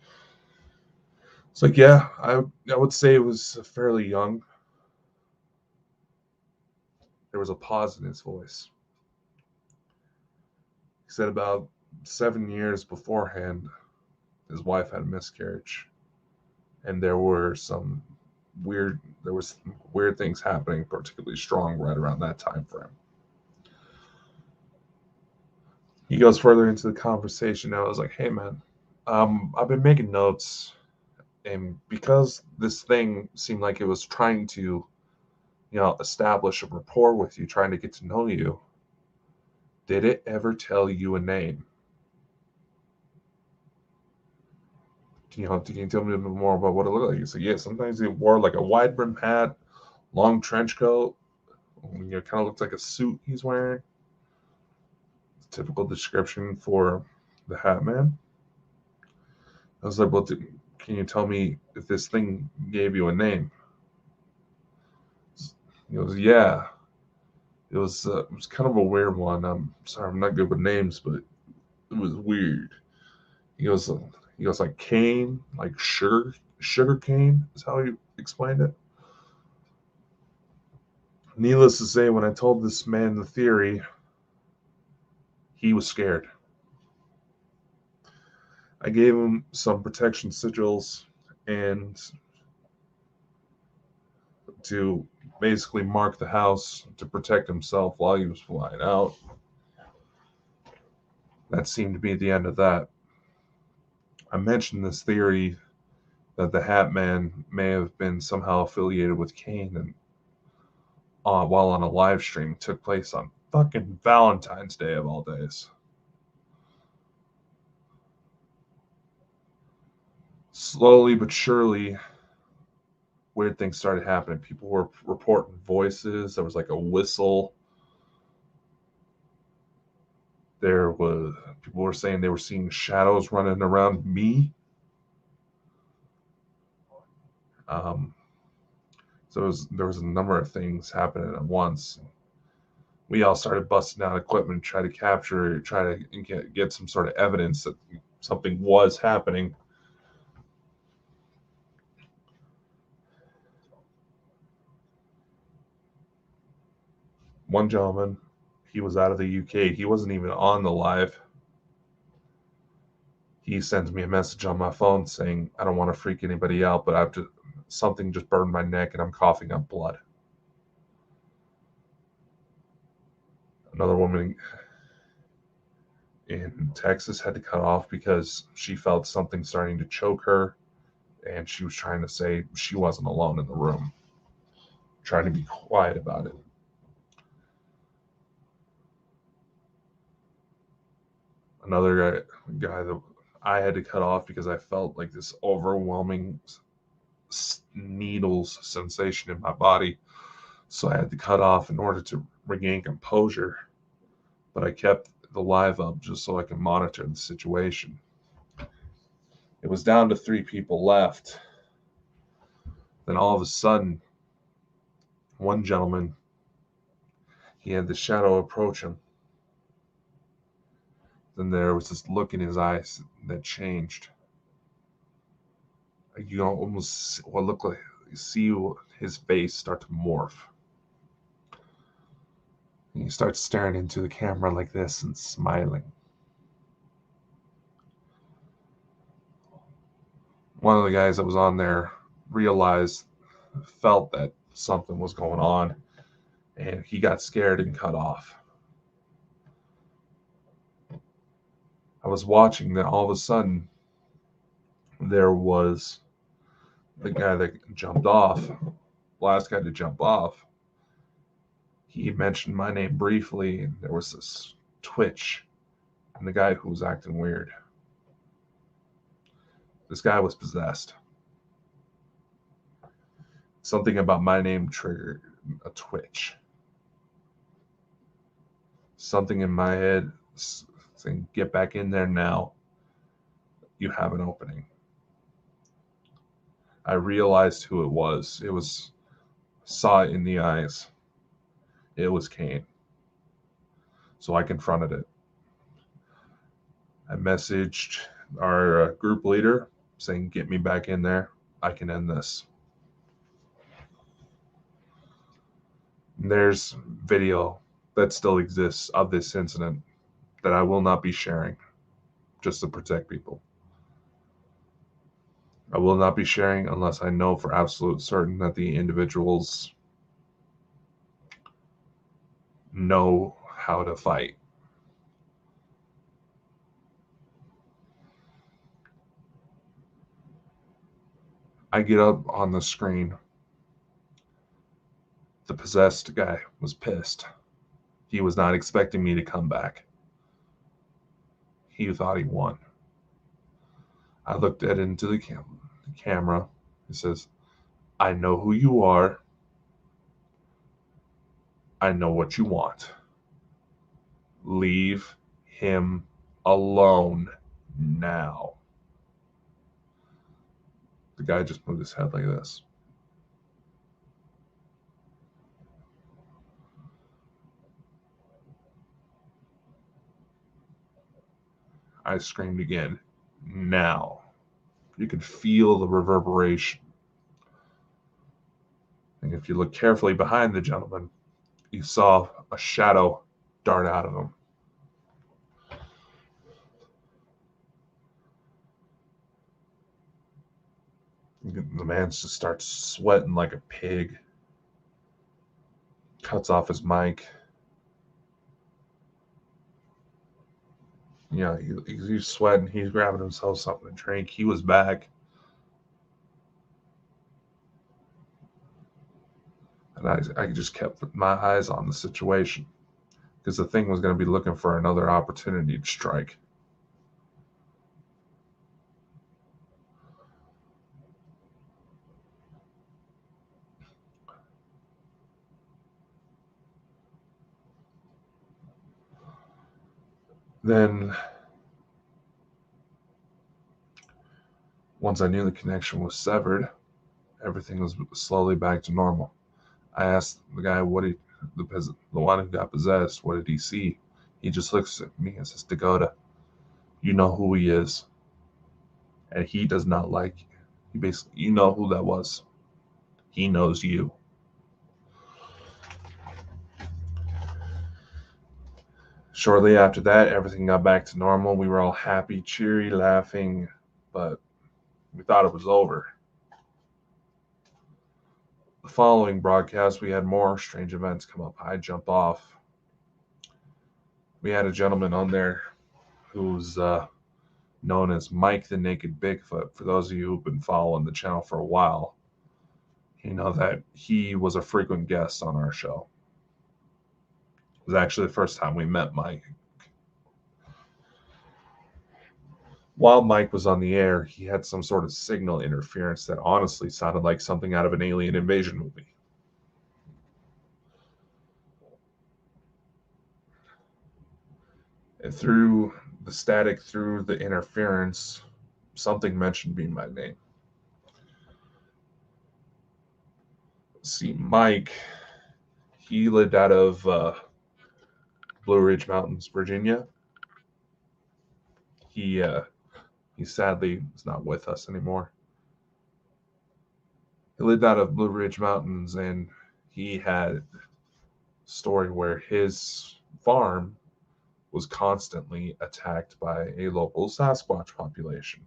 A: It's like, yeah, I would say it was fairly young. There was a pause in his voice. He said about 7 years beforehand, his wife had a miscarriage, and there was some weird things happening, particularly strong right around that time frame. He goes further into the conversation. I was like, hey man, I've been making notes, and because this thing seemed like it was trying to establish a rapport with you, trying to get to know you, did it ever tell you a name? Can you tell me a bit more about what it looked like? He said, yeah, sometimes he wore like a wide brim hat, long trench coat. Kind of looked like a suit he's wearing. Typical description for the Hat Man. I was like, well, can you tell me if this thing gave you a name? He goes, yeah. it was kind of a weird one. I'm sorry, I'm not good with names, but it was weird. He goes, uh, he goes like cane, like sugar cane is how he explained it. Needless to say, when I told this man the theory, he was scared. I gave him some protection sigils and to basically mark the house to protect himself while he was flying out. That seemed to be the end of that. I mentioned this theory that the Hat Man may have been somehow affiliated with Kane, and while on a live stream took place on fucking Valentine's Day of all days. Slowly but surely, weird things started happening. People were reporting voices. There was like a whistle. There was People were saying they were seeing shadows running around me. Um, so there was a number of things happening at once. We all started busting out equipment, try to get some sort of evidence that something was happening. One gentleman, he was out of the UK. He wasn't even on the live. He sends me a message on my phone saying, I don't want to freak anybody out, but something just burned my neck and I'm coughing up blood. Another woman in Texas had to cut off because she felt something starting to choke her, and she was trying to say she wasn't alone in the room, trying to be quiet about it. Another guy that I had to cut off because I felt like this overwhelming needles sensation in my body. So I had to cut off in order to regain composure. But I kept the live up just so I could monitor the situation. It was down to 3 people left. Then all of a sudden, one gentleman, he had the shadow approach him. Then there was this look in his eyes that changed. You know, almost what looked like you see his face start to morph. And he starts staring into the camera like this and smiling. One of the guys that was on there felt that something was going on, and he got scared and cut off. I was watching, then all of a sudden, there was the guy that jumped off, last guy to jump off. He mentioned my name briefly, and there was this twitch, and the guy who was acting weird. This guy was possessed. Something about my name triggered a twitch. Something in my head saying, get back in there now. You have an opening. I realized who it was. Saw it in the eyes. It was Kane. So I confronted it. I messaged our group leader saying, get me back in there. I can end this. And there's video that still exists of this incident that I will not be sharing just to protect people. I will not be sharing unless I know for absolute certain that the individuals know how to fight. I get up on the screen. The possessed guy was pissed. He was not expecting me to come back. He thought he won. I looked into the camera. He says, I know who you are. I know what you want. Leave him alone now. The guy just moved his head like this. I screamed again. Now. You could feel the reverberation. And if you look carefully behind the gentleman, you saw a shadow dart out of him. The man just starts sweating like a pig. Cuts off his mic. Yeah, he's sweating. He's grabbing himself something to drink. He was back. And I just kept my eyes on the situation because the thing was going to be looking for another opportunity to strike. Then, once I knew the connection was severed, everything was slowly back to normal. I asked the guy the one who got possessed, what did he see? He just looks at me and says, Dakota, you know who he is. And he does not like you. He basically, you know who that was. He knows you. Shortly after that, everything got back to normal. We were all happy, cheery, laughing, but we thought it was over. The following broadcast, we had more strange events come up. I jump off. We had a gentleman on there who's known as Mike the Naked Bigfoot. For those of you who've been following the channel for a while, you know that he was a frequent guest on our show. It was actually the first time we met Mike. While Mike was on the air, he had some sort of signal interference that honestly sounded like something out of an alien invasion movie. And through the static, through the interference, something mentioned me by name. See, Mike, he lived out of Blue Ridge Mountains, Virginia. He sadly is not with us anymore. He lived out of Blue Ridge Mountains, and he had a story where his farm was constantly attacked by a local Sasquatch population.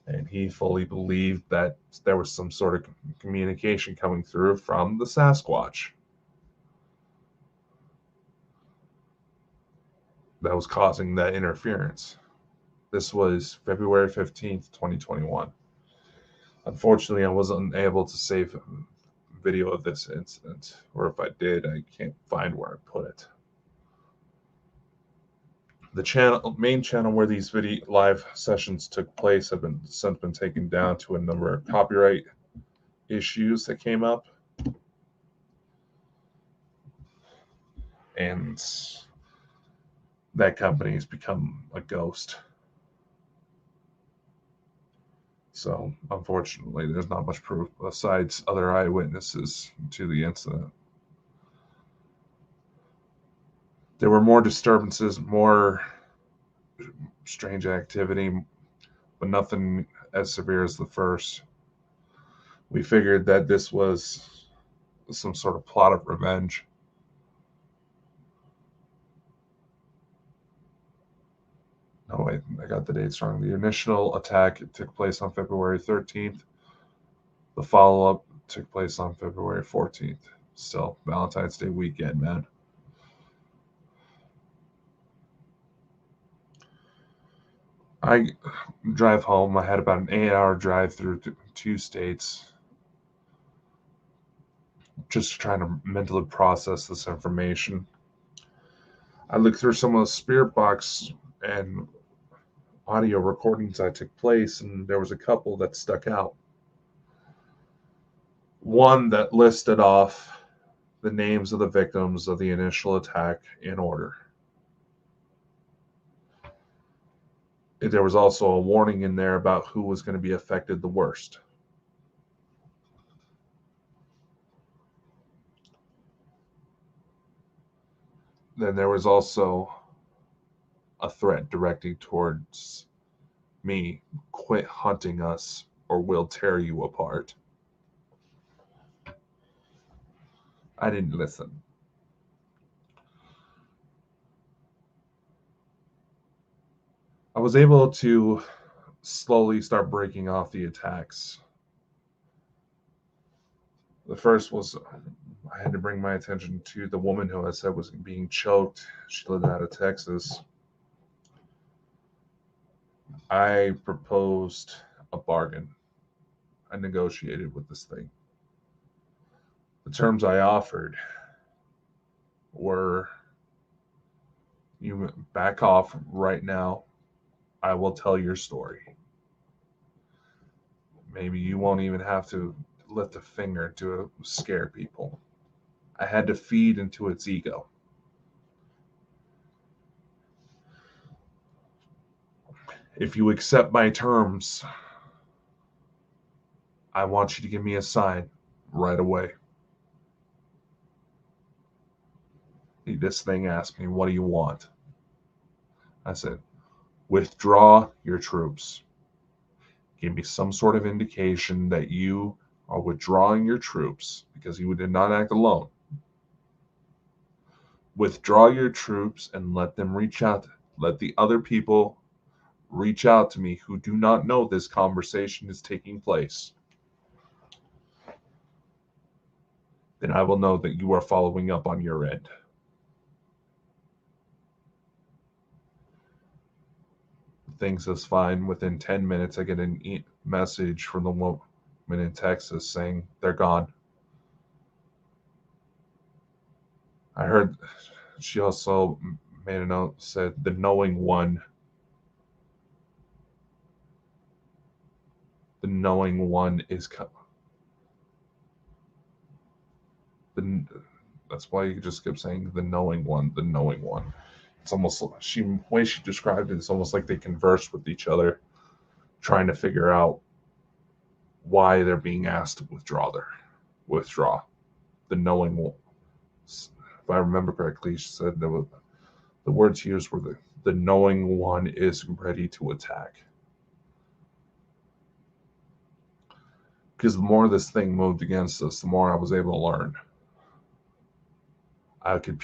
A: And he fully believed that there was some sort of communication coming through from the Sasquatch that was causing that interference. This was February 15th, 2021. Unfortunately, I wasn't able to save video of this incident, or if I did, I can't find where I put it. The main channel where these video live sessions took place have since been taken down to a number of copyright issues that came up, and that company has become a ghost. So unfortunately, there's not much proof besides other eyewitnesses to the incident. There were more disturbances, more strange activity, but nothing as severe as the first. We figured that this was some sort of plot of revenge. No, wait, I got the dates wrong. The initial attack took place on February 13th. The follow-up took place on February 14th. Still, Valentine's Day weekend, man. I drive home. I had about an 8-hour drive through 2 states, just trying to mentally process this information. I looked through some of the spirit box and audio recordings that took place, and there was a couple that stuck out. One that listed off the names of the victims of the initial attack in order. There was also a warning in there about who was going to be affected the worst. Then there was also a threat directed towards me. Quit hunting us or we'll tear you apart. I didn't listen. I was able to slowly start breaking off the attacks. The first was I had to bring my attention to the woman who I said was being choked. She lived out of Texas. I proposed a bargain. I negotiated with this thing. The terms I offered were you back off right now. I will tell your story. Maybe you won't even have to lift a finger to scare people. I had to feed into its ego. If you accept my terms, I want you to give me a sign right away. This thing asked me, what do you want? I said, withdraw your troops. Give me some sort of indication that you are withdrawing your troops because you did not act alone. Withdraw your troops and let them reach out. Let the other people reach out to me who do not know this conversation is taking place. Then I will know that you are following up on your end. Things is fine. Within 10 minutes, I get a message from the woman in Texas saying they're gone. I heard she also made a note, said the knowing one is that's why you just kept saying the knowing one. It's almost way she described it, it's almost like they converse with each other, trying to figure out why they're being asked to withdraw. The knowing one. If I remember correctly, she said the words used were the knowing one is ready to attack. Because the more this thing moved against us, the more I was able to learn. I could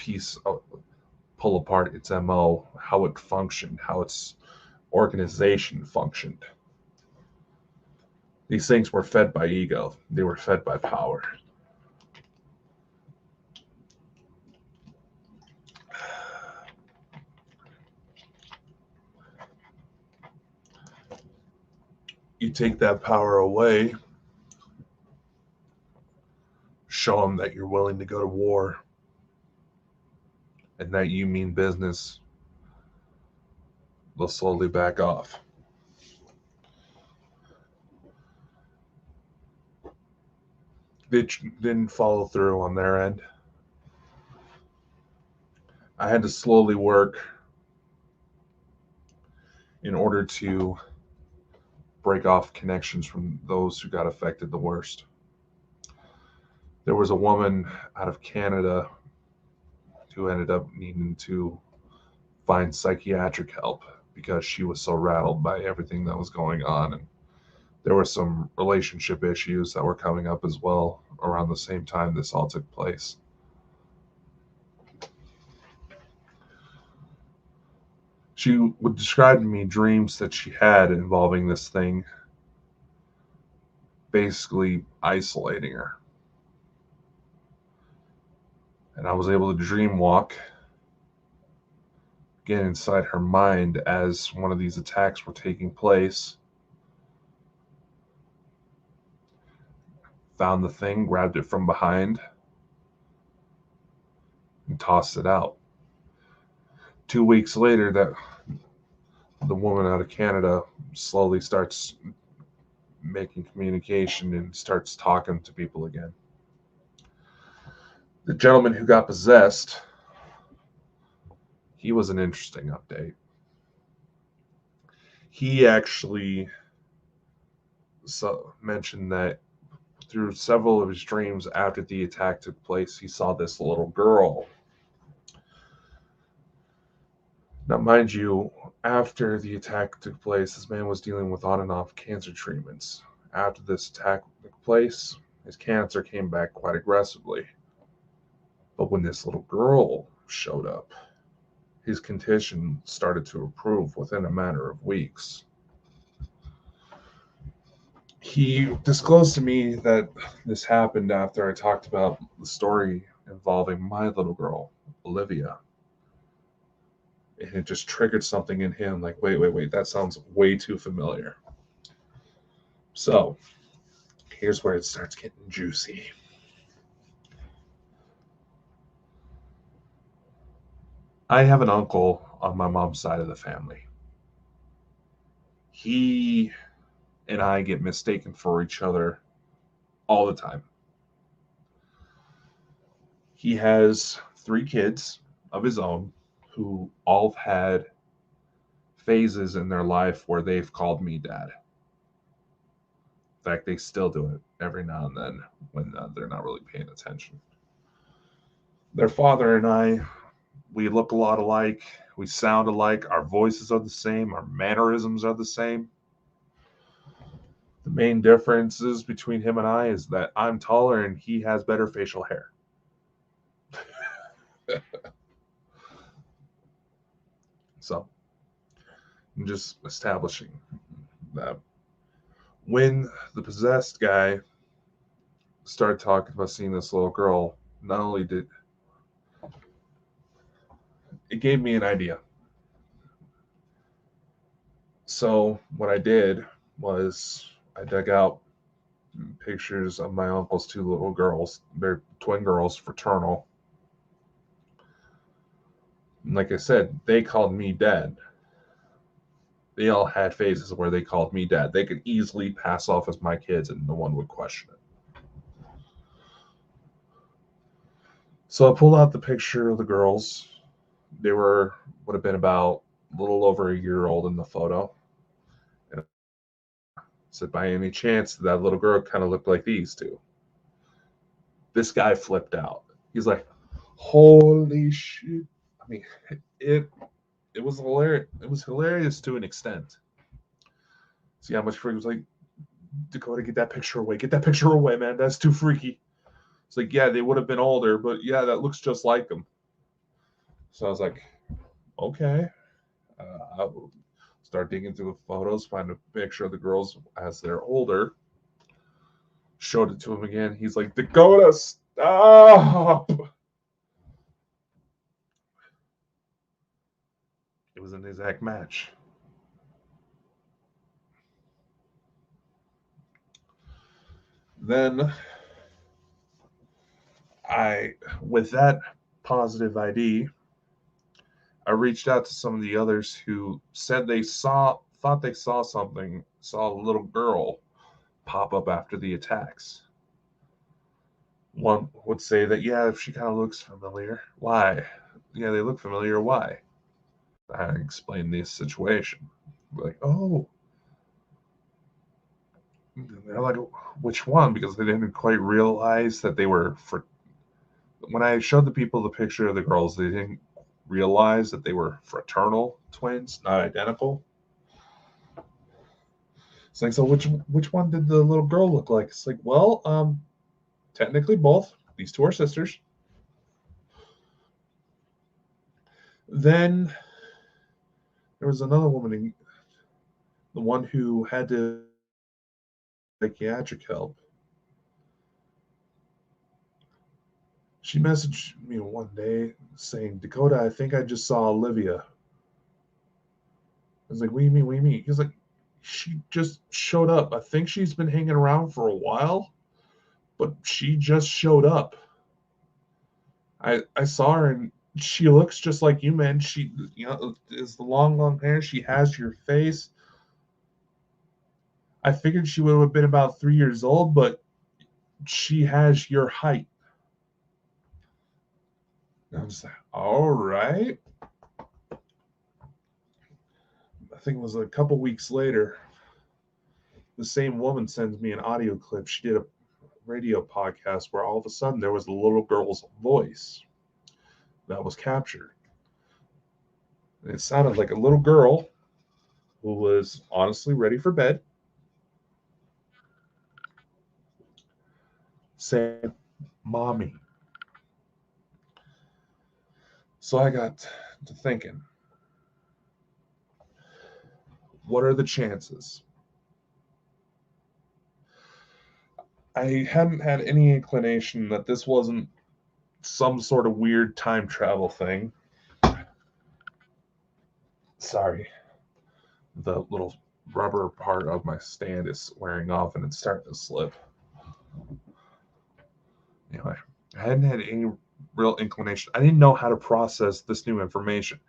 A: pull apart its MO, how it functioned, how its organization functioned. These things were fed by ego. They were fed by power. You take that power away, show them that you're willing to go to war and that you mean business, they'll slowly back off. They didn't follow through on their end. I had to slowly work in order to break off connections from those who got affected the worst. There was a woman out of Canada who ended up needing to find psychiatric help because she was so rattled by everything that was going on. And there were some relationship issues that were coming up as well around the same time this all took place. She would describe to me dreams that she had involving this thing, basically isolating her. And I was able to dream walk, get inside her mind as one of these attacks were taking place. Found the thing, grabbed it from behind, and tossed it out. 2 weeks later, that the woman out of Canada slowly starts making communication and starts talking to people again. The gentleman who got possessed, he was an interesting update. He actually mentioned that through several of his dreams after the attack took place, he saw this little girl Now, mind you, after the attack took place, this man was dealing with on and off cancer treatments. After this attack took place, his cancer came back quite aggressively. But when this little girl showed up, his condition started to improve within a matter of weeks. He disclosed to me that this happened after I talked about the story involving my little girl, Olivia. And it just triggered something in him like, wait, that sounds way too familiar. So here's where it starts getting juicy. I have an uncle on my mom's side of the family. He and I get mistaken for each other all the time. He has 3 kids of his own who all have had phases in their life where they've called me dad. In fact, they still do it every now and then when they're not really paying attention. Their father and I, we look a lot alike. We sound alike. Our voices are the same. Our mannerisms are the same. The main differences between him and I is that I'm taller and he has better facial hair. So I'm just establishing that. When the possessed guy started talking about seeing this little girl, not only did it gave me an idea. So what I did was I dug out pictures of my uncle's 2 little girls. They're twin girls, fraternal. And like I said, they called me dad. They all had phases where they called me dad. They could easily pass off as my kids and no one would question it. So I pulled out the picture of the girls. They would have been about a little over a year old in the photo. And I said, by any chance, that little girl kind of looked like these two. This guy flipped out. He's like, holy shit. I mean, it was hilarious. It was hilarious to an extent. See how much freak was like, Dakota, get that picture away. Get that picture away, man. That's too freaky. It's like, yeah, they would have been older, but yeah, that looks just like them. So I was like, okay. I'll start digging through the photos, find a picture of the girls as they're older. Showed it to him again. He's like, Dakota, stop. It was an exact match. Then with that positive ID, I reached out to some of the others who said thought they saw something, saw a little girl pop up after the attacks. One would say that, yeah, she kind of looks familiar. Why? Yeah, they look familiar. Why? I explained the situation. Like, oh, they're like, which one? Because they didn't quite realize that they were for. When I showed the people the picture of the girls, they didn't realize that they were fraternal twins, not identical. It's like, so which one did the little girl look like? It's like, well, technically both. These 2 are sisters. Then there was another woman, the one who had to psychiatric help. She messaged me one day saying, Dakota, I think I just saw Olivia. I was like, what do you mean? What do you mean? He was like, she just showed up. I think she's been hanging around for a while, but she just showed up. I saw her and she looks just like you, man. She, is the long hair. She has your face. I figured she would have been about 3 years old, but she has your height. And I was like, all right. I think it was a couple weeks later. The same woman sends me an audio clip. She did a radio podcast where all of a sudden there was a little girl's voice that was captured. It sounded like a little girl who was honestly ready for bed saying, "Mommy." So I got to thinking, what are the chances? I hadn't had any inclination that this wasn't some sort of weird time travel thing. Sorry, the little rubber part of my stand is wearing off and it's starting to slip. Anyway, I hadn't had any real inclination. I didn't know how to process this new information.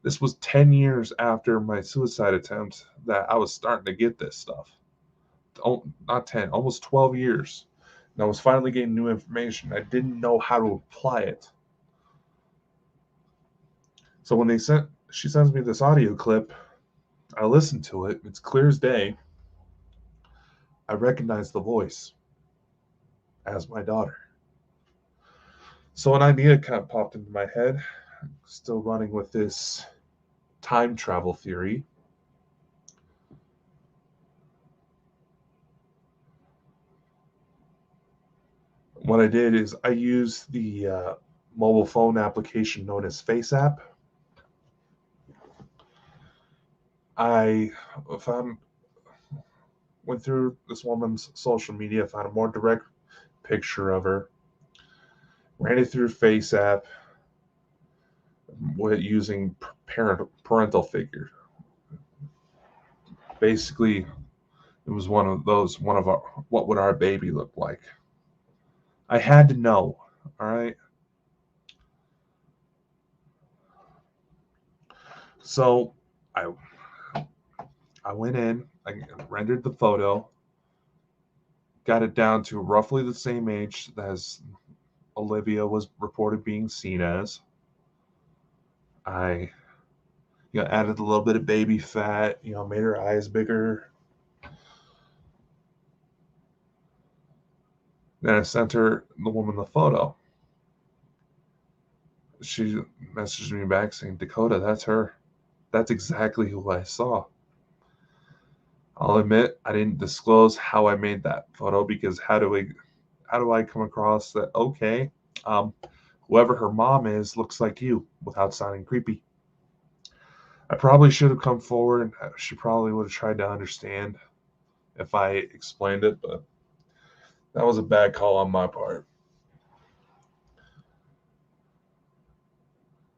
A: This was 10 years after my suicide attempt that I was starting to get this stuff. Oh, not 10, almost 12 years. And I was finally getting new information. I didn't know how to apply it. So when she sends me this audio clip, I listen to it. It's clear as day. I recognize the voice as my daughter. So an idea kind of popped into my head. Still running with this time travel theory. What I did is I used the mobile phone application known as FaceApp. I found went through this woman's social media, found a more direct picture of her, ran it through FaceApp with using parental figure. Basically, it was one of our, what would our baby look like? I had to know, all right? So I I went in, I rendered the photo, got it down to roughly the same age as Olivia was reported being seen as. I added a little bit of baby fat, made her eyes bigger. Then I sent the woman the photo. She messaged me back saying, "Dakota, that's her. That's exactly who I saw." I'll admit I didn't disclose how I made that photo because how do I come across that? Okay, um, whoever her mom is looks like you without sounding creepy. I probably should have come forward. She probably would have tried to understand if I explained it, but that was a bad call on my part.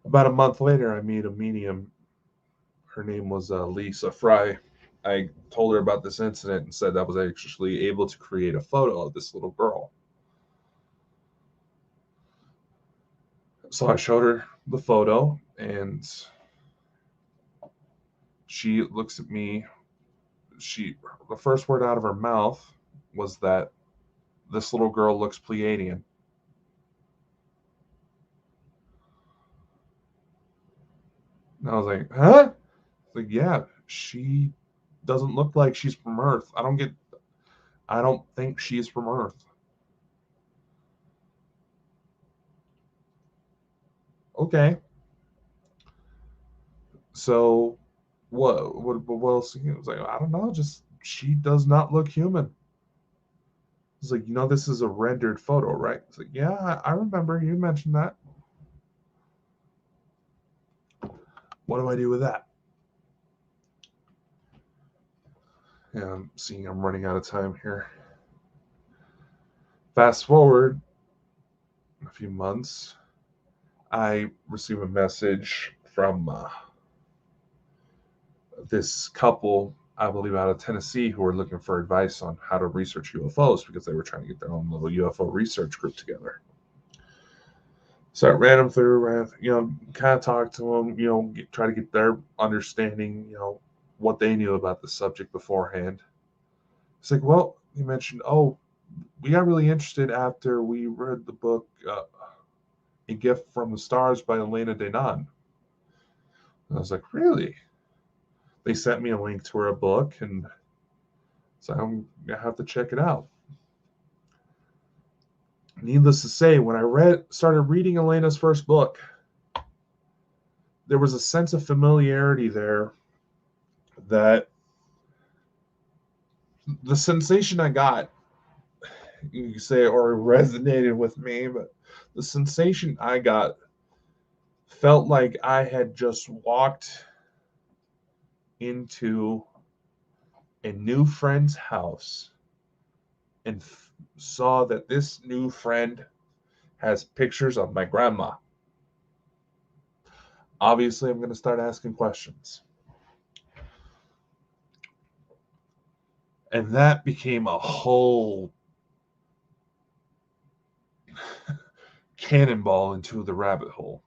A: About a month later, I meet a medium. Her name was Lisa Fry. I told her about this incident and said I was actually able to create a photo of this little girl. So I showed her the photo, and she looks at me. The first word out of her mouth was that this little girl looks Pleiadian. And I was like, huh? Like, yeah, she doesn't look like she's from Earth. I don't think she's from Earth. Okay. So what else? He was like, I don't know, just she does not look human. He's like, this is a rendered photo, right? It's like, yeah, I remember you mentioned that. What do I do with that? Yeah, I'm seeing I'm running out of time here. Fast forward a few months, I receive a message from this couple, I believe, out of Tennessee, who were looking for advice on how to research UFOs because they were trying to get their own little UFO research group together. So I ran them through, kind of talked to them, try to get their understanding, what they knew about the subject beforehand. It's like, well, you mentioned, oh, we got really interested after we read the book A Gift from the Stars by Elena Danaan. And I was like, really? They sent me a link to her book, and so I'm gonna have to check it out. Needless to say, when I started reading Elena's first book, there was a sense of familiarity there that the sensation I got, you say, or resonated with me, but the sensation I got felt like I had just walked into a new friend's house and saw that this new friend has pictures of my grandma. Obviously, I'm going to start asking questions. And that became a whole cannonball into the rabbit hole.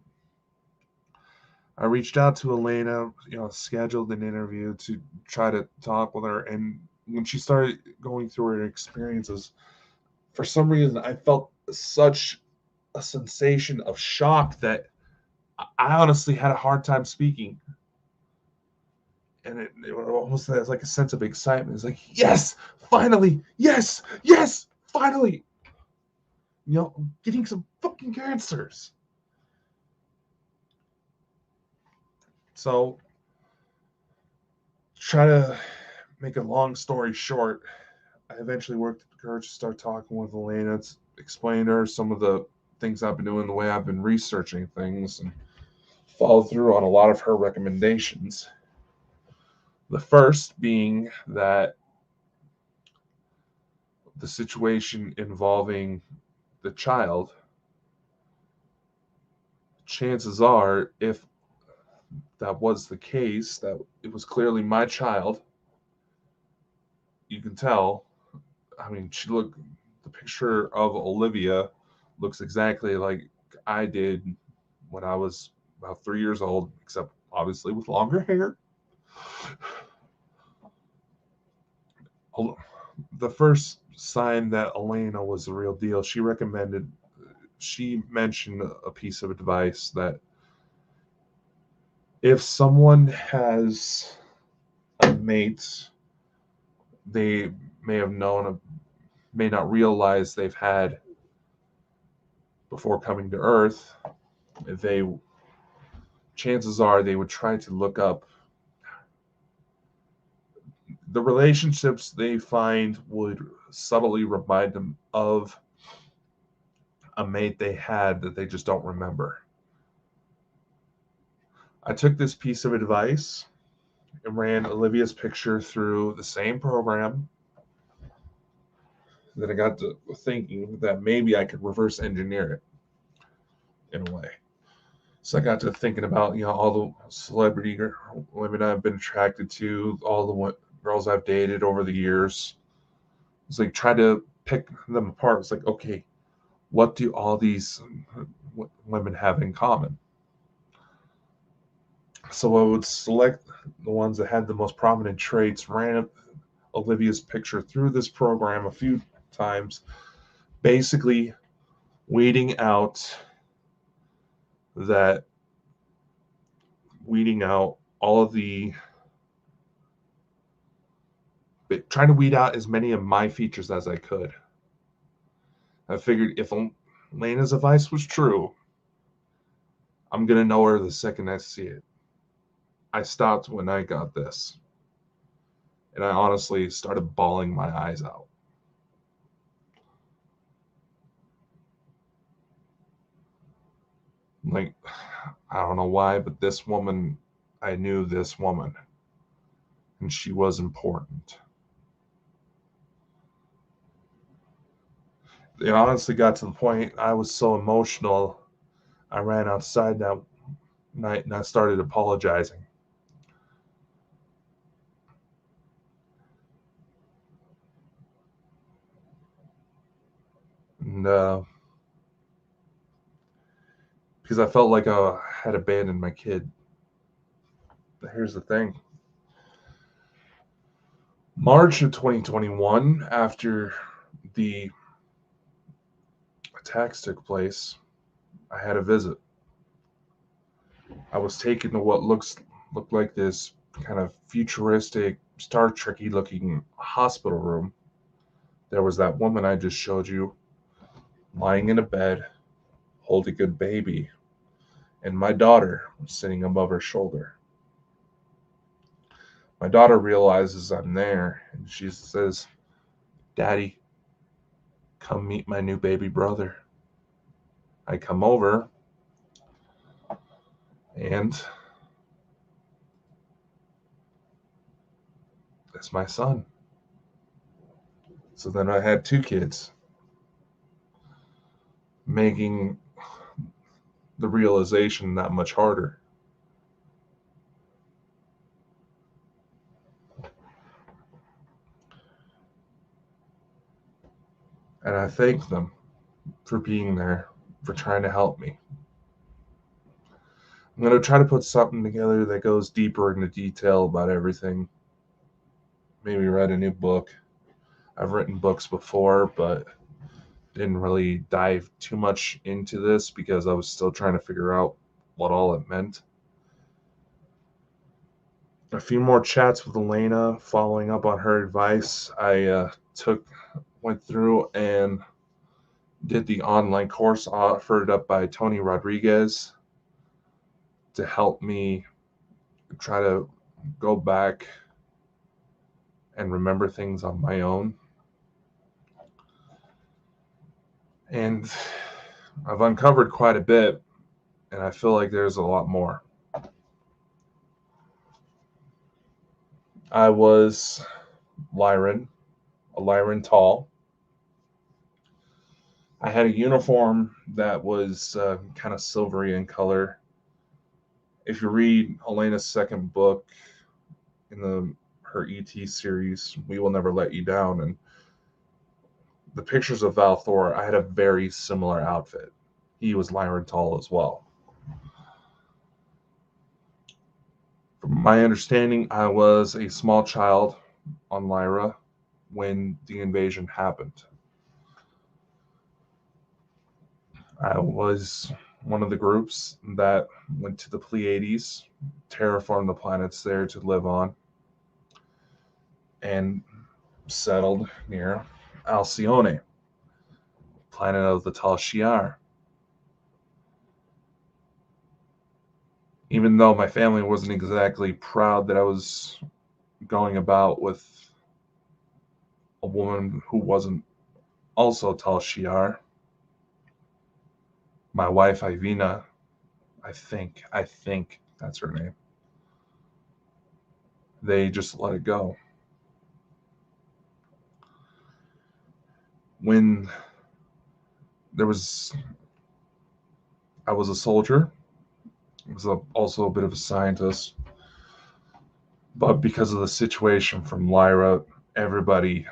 A: I reached out to Elena, scheduled an interview to try to talk with her. And when she started going through her experiences, for some reason, I felt such a sensation of shock that I honestly had a hard time speaking. And it almost has like a sense of excitement. It's like, yes, finally, yes, finally. Getting some fucking answers. So, try to make a long story short, I eventually worked up the courage to start talking with Elena, to explain to her some of the things I've been doing, the way I've been researching things, and follow through on a lot of her recommendations. The first being that the situation involving the child, chances are, if that was the case, that it was clearly my child, you can tell. I mean, the picture of Olivia looks exactly like I did when I was about 3 years old, except obviously with longer hair. The first sign that Elena was the real deal, she mentioned a piece of advice that if someone has a mate they may not realize they've had before coming to Earth, chances are they would try to look up the relationships they find would subtly remind them of a mate they had that they just don't remember. I took this piece of advice and ran Olivia's picture through the same program. Then I got to thinking that maybe I could reverse engineer it in a way. So I got to thinking about, all the celebrity women I've been attracted to, all the girls I've dated over the years. It's like try to pick them apart. It's like, okay, what do all these women have in common? So I would select the ones that had the most prominent traits, ran Olivia's picture through this program a few times, basically weeding out all of trying to weed out as many of my features as I could. I figured if Lena's advice was true, I'm going to know her the second I see it. I stopped when I got this. And I honestly started bawling my eyes out. Like, I don't know why, but I knew this woman. And she was important. It honestly got to the point I was so emotional, I ran outside that night and I started apologizing. And because I felt like I had abandoned my kid. But here's the thing. March of 2021, after the attacks took place, I had a visit. I was taken to what looked like this kind of futuristic, Star Trek-y looking hospital room. There was that woman I just showed you lying in a bed, holding a baby, and my daughter was sitting above her shoulder. My daughter realizes I'm there, and she says, "Daddy, come meet my new baby brother." I come over, and that's my son. So then I had two kids, making the realization that much harder. And I thank them for being there, for trying to help me. I'm going to try to put something together that goes deeper into detail about everything. Maybe write a new book. I've written books before, but didn't really dive too much into this because I was still trying to figure out what all it meant. A few more chats with Elena, following up on her advice. I went through and did the online course offered up by Tony Rodriguez to help me try to go back and remember things on my own. And I've uncovered quite a bit, and I feel like there's a lot more. I was a Lyran tall. I had a uniform that was kind of silvery in color. If you read Elena's second book in her ET series, We Will Never Let You Down, and the pictures of Valthor, I had a very similar outfit. He was Lyran tall as well. From my understanding, I was a small child on Lyra when the invasion happened. I was one of the groups that went to the Pleiades, terraformed the planets there to live on, and settled near Alcyone, planet of the Tal Shiar. Even though my family wasn't exactly proud that I was going about with a woman who wasn't also Tal Shiar, my wife Ivina, I think that's her name, they just let it go. When I was a soldier, I was also a bit of a scientist, but because of the situation from Lyra, everybody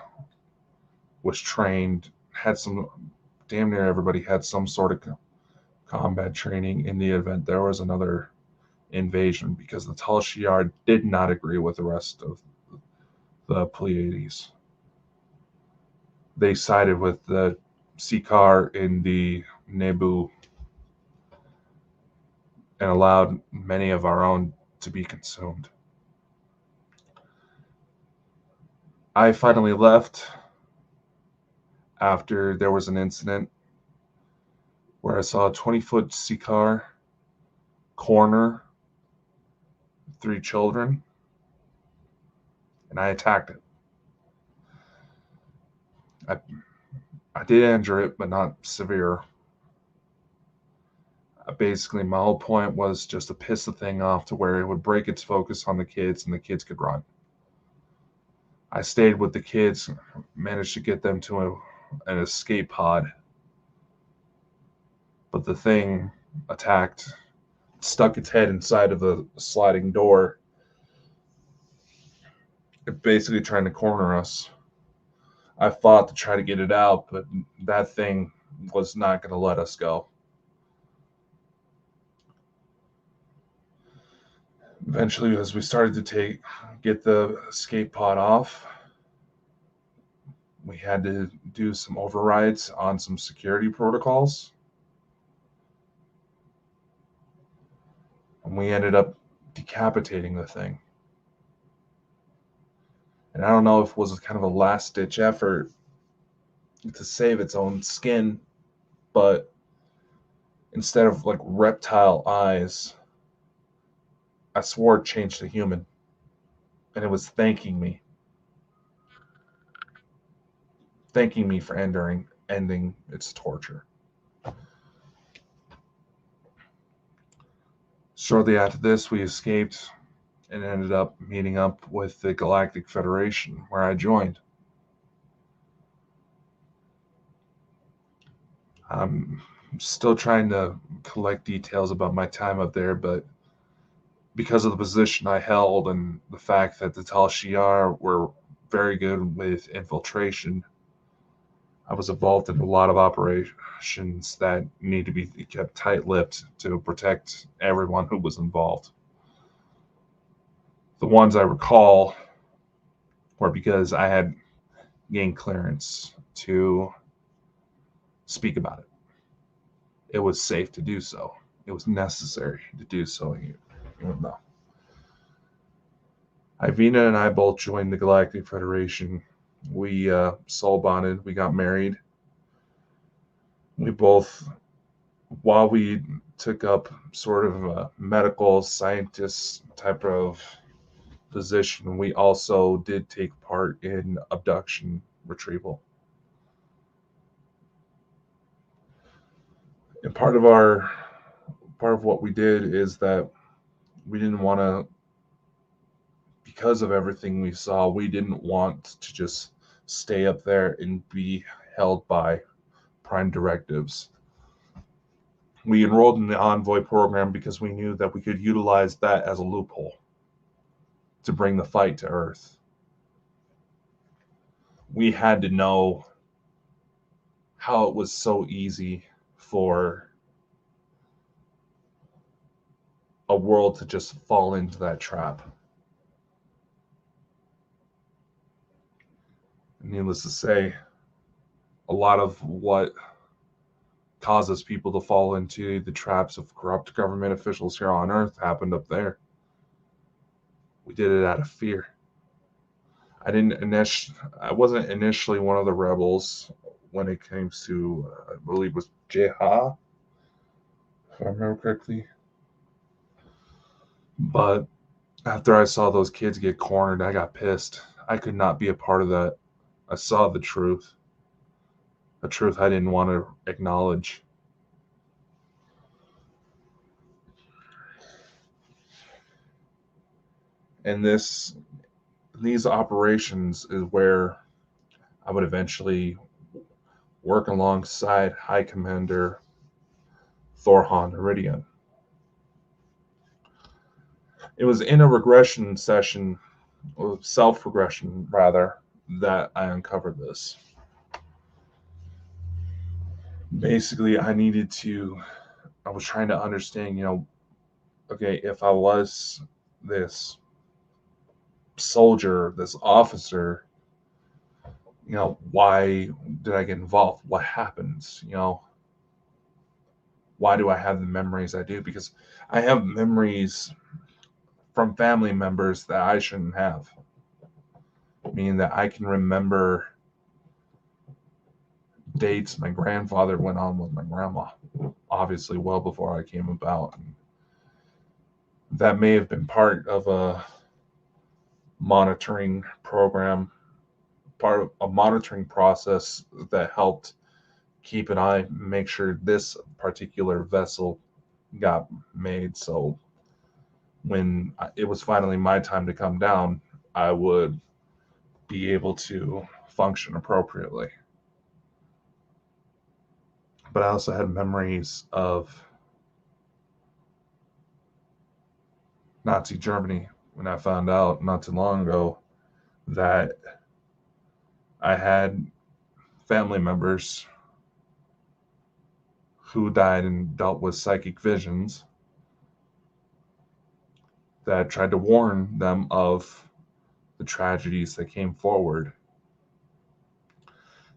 A: was trained, damn near everybody had some sort of combat training in the event there was another invasion, because the Tal Shiar did not agree with the rest of the Pleiades. They sided with the Sikaar in the Nebu and allowed many of our own to be consumed. I finally left after there was an incident where I saw a 20-foot Sikaar corner 3 children, and I attacked it. I did injure it, but not severe. Basically, my whole point was just to piss the thing off to where it would break its focus on the kids and the kids could run. I stayed with the kids, managed to get them to an escape pod, but the thing attacked, stuck its head inside of the sliding door, basically trying to corner us. I fought to try to get it out, but that thing was not going to let us go. Eventually, as we started to get the escape pod off, we had to do some overrides on some security protocols. And we ended up decapitating the thing. And I don't know if it was kind of a last-ditch effort to save its own skin, but instead of like reptile eyes, I swore it changed to human, and it was thanking me for ending its torture. Shortly after this, we escaped and ended up meeting up with the Galactic Federation, where I joined. I'm still trying to collect details about my time up there, but because of the position I held and the fact that the Tal Shiar were very good with infiltration, I was involved in a lot of operations that need to be kept tight-lipped to protect everyone who was involved. The ones I recall were because I had gained clearance to speak about it. It was safe to do so. It was necessary to do so, even though. Ivina and I both joined the Galactic Federation. We soul bonded. We got married. We both, while we took up sort of a medical scientist type of position, we also did take part in abduction retrieval. And part of what we did is that we didn't want to, because of everything we saw, we didn't want to just stay up there and be held by prime directives. We enrolled in the Envoy program because we knew that we could utilize that as a loophole to bring the fight to Earth. We had to know how it was so easy for a world to just fall into that trap. Needless to say, a lot of what causes people to fall into the traps of corrupt government officials here on Earth happened up there. We did it out of fear. I wasn't initially one of the rebels when it came to, I believe it was Jeha, if I remember correctly. But after I saw those kids get cornered, I got pissed. I could not be a part of that. I saw the truth. A truth I didn't want to acknowledge. And these operations is where I would eventually work alongside High Commander Thorhan Iridian. It was in a regression session, or self-regression rather, that I uncovered this. Basically, I was trying to understand, okay, if I was this soldier, this officer, why did I get involved? What happens? Why do I have the memories I do? Because I have memories from family members that I shouldn't have. Meaning that I can remember dates my grandfather went on with my grandma, obviously well before I came about. And that may have been part of a monitoring program, part of a monitoring process that helped keep an eye, make sure this particular vessel got made. So when it was finally my time to come down, I would be able to function appropriately. But I also had memories of Nazi Germany when I found out not too long ago that I had family members who died and dealt with psychic visions that tried to warn them of the tragedies that came forward.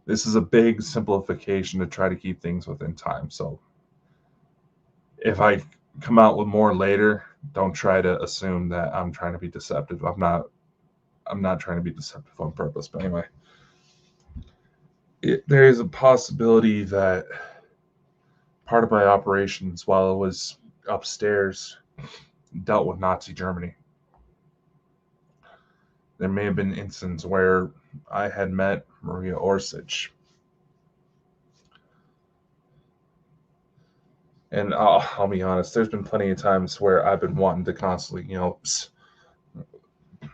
A: This is a big simplification to try to keep things within time. So if I come out with more later, don't try to assume that I'm trying to be deceptive. I'm not trying to be deceptive on purpose. But anyway, there is a possibility that part of my operations while I was upstairs dealt with Nazi Germany. There may have been instances where I had met Maria Orsic. And I'll be honest, there's been plenty of times where I've been wanting to constantly,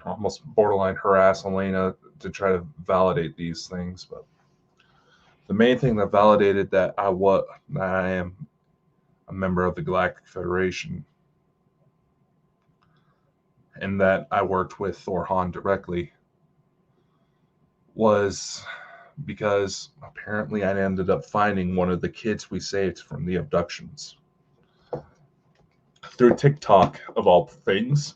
A: almost borderline harass Elena to try to validate these things. But the main thing that validated that I am a member of the Galactic Federation and that I worked with Thor Han directly was because apparently I ended up finding one of the kids we saved from the abductions through TikTok, of all things.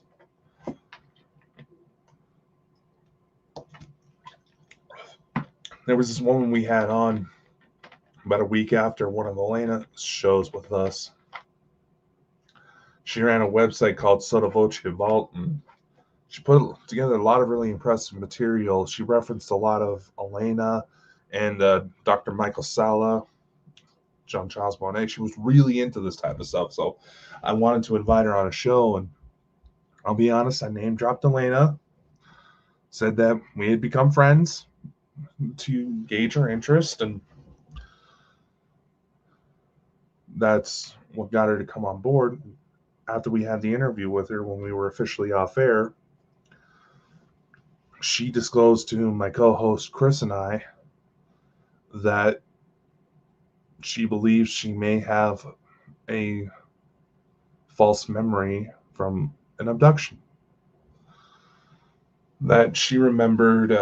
A: There was this woman we had on about a week after one of Elena's shows with us. She ran a website called Sotto Voce Vault, and she put together a lot of really impressive material. She referenced a lot of Elena and Dr. Michael Sala, John Charles Bonnet. She was really into this type of stuff, so I wanted to invite her on a show, and I'll be honest, I name dropped Elena, said that we had become friends to gauge her interest, and that's what got her to come on board. After we had the interview with her, when we were officially off air, she disclosed to my co-host Chris and I that she believes she may have a false memory from an abduction. That she remembered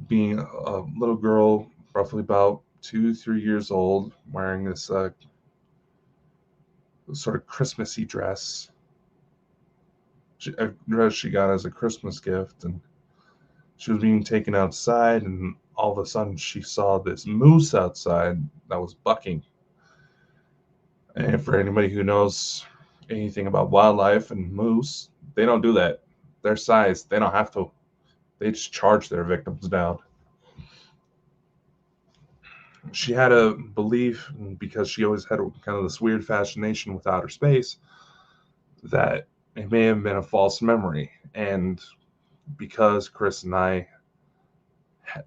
A: being a little girl, roughly about 2-3 years old, wearing this sort of Christmassy dress. A dress she got as a Christmas gift, and she was being taken outside, and all of a sudden she saw this moose outside that was bucking. And for anybody who knows anything about wildlife and moose, they don't do that. Their size, they don't have to. They just charge their victims down. She had a belief, because she always had kind of this weird fascination with outer space, that it may have been a false memory. And because Chris and I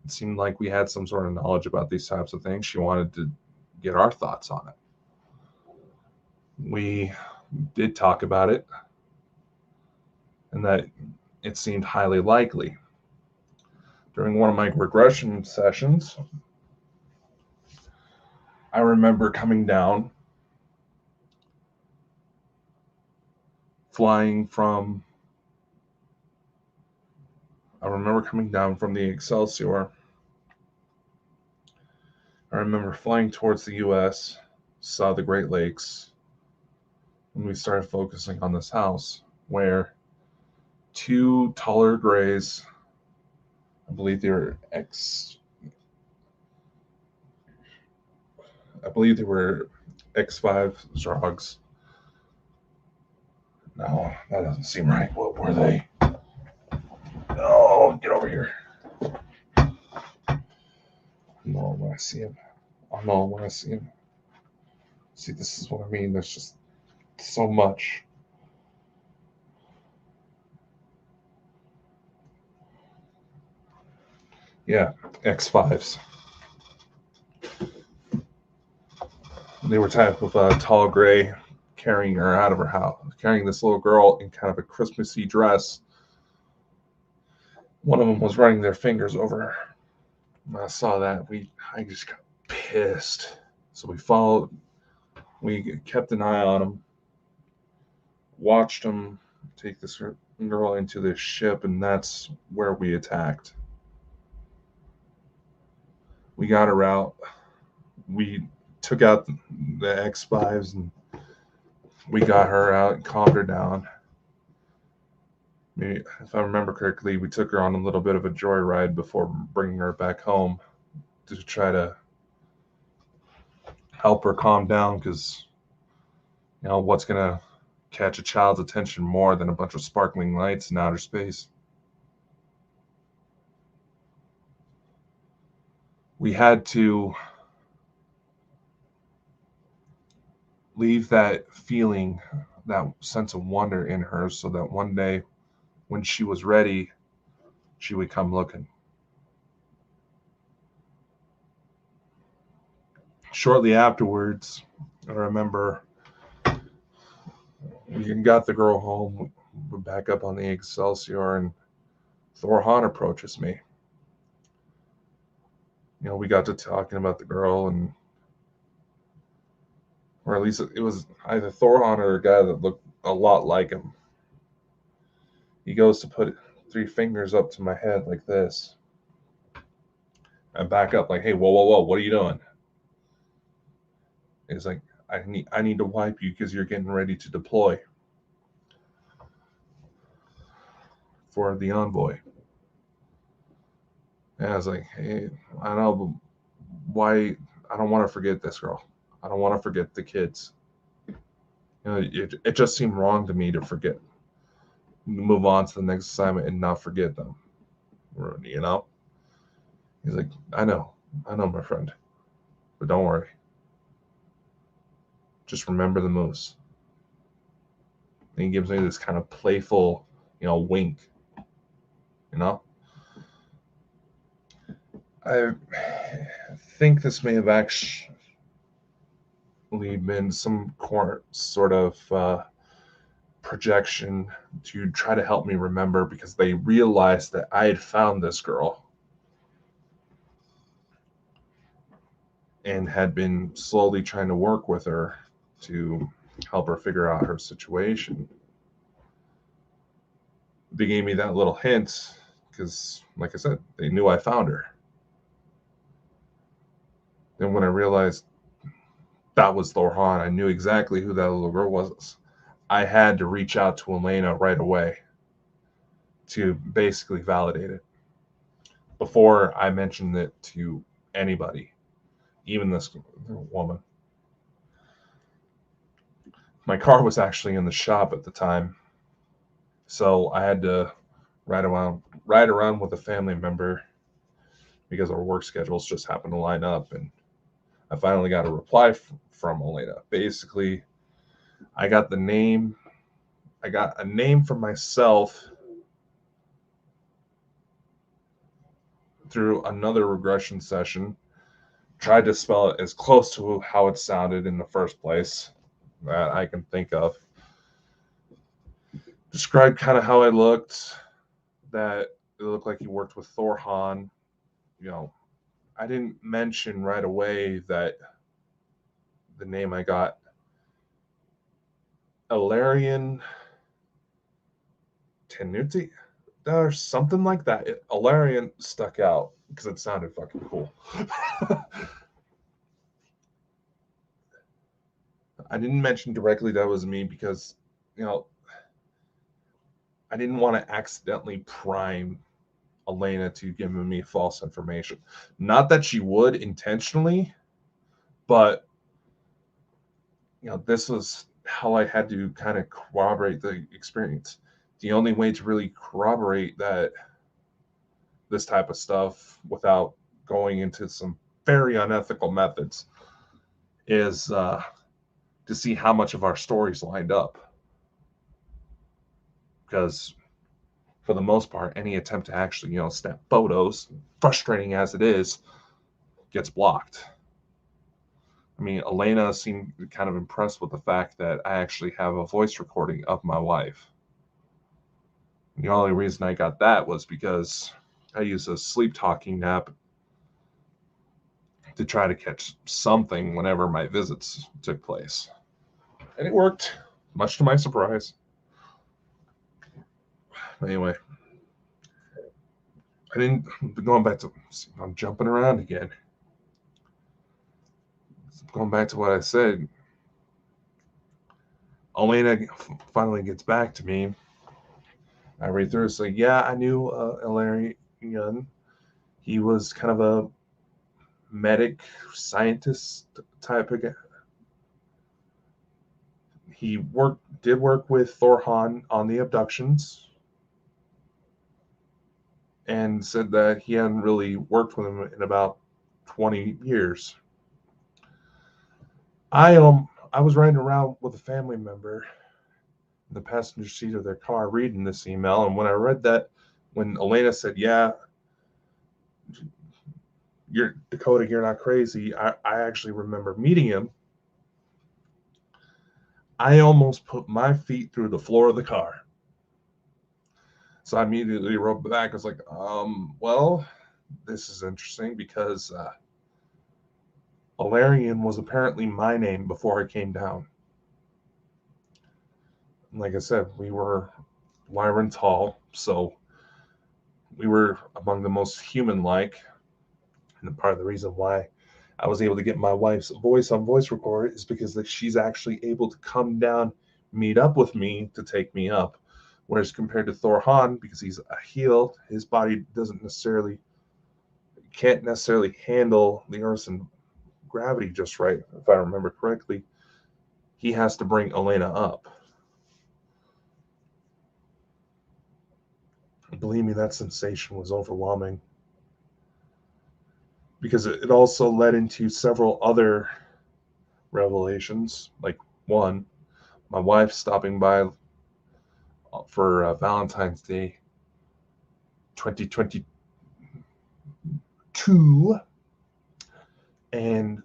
A: seemed like we had some sort of knowledge about these types of things, she wanted to get our thoughts on it. We did talk about it, and that it seemed highly likely. During one of my regression sessions, I remember coming down, from the Excelsior. I remember flying towards the U.S., saw the Great Lakes, and we started focusing on this house where two taller grays, I believe they were X5 Zogs. No, that doesn't seem right. What were they? Oh, get over here. No, when I see him. Oh, no, when I see him. See, this is what I mean. There's just so much. Yeah, X5s. They were type of a tall gray, carrying her out of her house, carrying this little girl in kind of a Christmassy dress. One of them was running their fingers over her. When I saw that, I just got pissed. So we followed. We kept an eye on them, watched them take this girl into this ship, and that's where we attacked. We got her out. We took out the X5s, and we got her out and calmed her down. Maybe, if I remember correctly, we took her on a little bit of a joyride before bringing her back home to try to help her calm down, because what's gonna catch a child's attention more than a bunch of sparkling lights in outer space? We had to leave that feeling, that sense of wonder in her, so that one day when she was ready, she would come looking. Shortly afterwards, I remember we got the girl home. We're back up on the Excelsior, and Thor Hahn approaches me. We got to talking about the girl, and or at least it was either Thor Hahn or a guy that looked a lot like him. He goes to put 3 fingers up to my head like this. I back up like, hey, whoa, whoa, whoa, what are you doing? He's like, I need to wipe you because you're getting ready to deploy for the envoy. And I was like, hey, I don't know, but why? I don't want to forget this girl. I don't want to forget the kids. It just seemed wrong to me to forget, move on to the next assignment and not forget them. He's like, I know, my friend, but don't worry. Just remember the moose. And he gives me this kind of playful, wink. I think this may have actually been some sort of projection to try to help me remember, because they realized that I had found this girl and had been slowly trying to work with her to help her figure out her situation. They gave me that little hint because, like I said, they knew I found her. And when I realized that was Thor Hahn, I knew exactly who that little girl was. I had to reach out to Elena right away to basically validate it before I mentioned it to anybody, even this woman. My car was actually in the shop at the time, so I had to ride around with a family member because our work schedules just happened to line up, and I finally got a reply from Elena. Basically, I got a name for myself through another regression session. Tried to spell it as close to how it sounded in the first place that I can think of. Described kind of how I looked, that it looked like he worked with Thor Hahn. I didn't mention right away that the name I got, Ilarian Tenuti, or something like that. Ilarian stuck out because it sounded fucking cool. I didn't mention directly that was me because, I didn't want to accidentally prime Elena to give me false information. Not that she would intentionally, but this was how I had to kind of corroborate the experience. The only way to really corroborate this type of stuff without going into some very unethical methods is to see how much of our stories lined up. Because for the most part, any attempt to actually, snap photos, frustrating as it is, gets blocked. I mean, Elena seemed kind of impressed with the fact that I actually have a voice recording of my wife. The only reason I got that was because I used a sleep talking app to try to catch something whenever my visits took place. And it worked, much to my surprise. Anyway, I'm jumping around again. Going back to what I said, Elena finally gets back to me. I read through it. So yeah, I knew Larry Young. He was kind of a medic scientist type of guy. He did work with Thor Hahn on the abductions, and said that he hadn't really worked with him in about 20 years. I I was riding around with a family member in the passenger seat of their car reading this email, and when I read that, when Elena said, "Yeah, you're Dakota, you're not crazy," I actually remember meeting him. I almost put my feet through the floor of the car. So I immediately wrote back. I was like, well, this is interesting because Alarian was apparently my name before I came down. Like I said, we were Lyran tall, so we were among the most human-like. And part of the reason why I was able to get my wife's voice on voice record is because she's actually able to come down, meet up with me to take me up. Whereas compared to Thor Han, because he's a heel, his body can't necessarily handle the Earth's gravity just right, if I remember correctly. He has to bring Elena up. Believe me, that sensation was overwhelming. Because it also led into several other revelations. Like, one, my wife stopping by for Valentine's Day 2022, and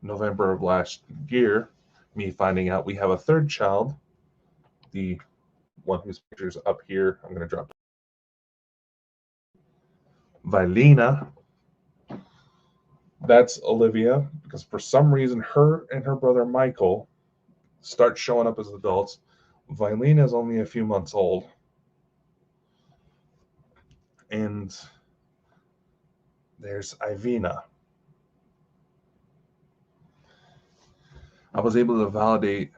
A: November of last year, me finding out we have a third child, the one whose picture's up here. I'm going to drop Vilena. That's Olivia, because for some reason her and her brother Michael start showing up as adults. Vilena is only a few months old. And there's Ivina. I was able to validate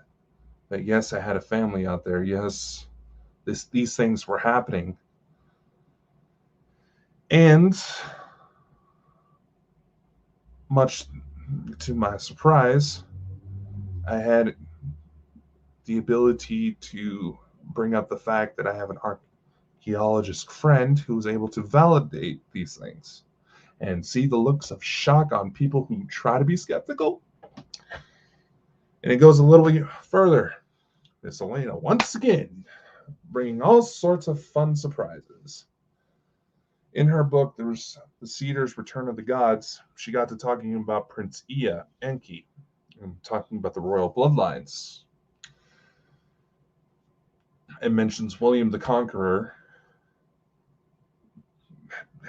A: that yes, I had a family out there. Yes, these things were happening. And much to my surprise, I had the ability to bring up the fact that I have an archaeologist friend who was able to validate these things. And see the looks of shock on people who try to be skeptical. And it goes a little bit further. Miss Elena, once again, bringing all sorts of fun surprises. In her book, there was The Cedar's Return of the Gods. She got to talking about Prince Ea, Enki, and talking about the royal bloodlines. It mentions William the Conqueror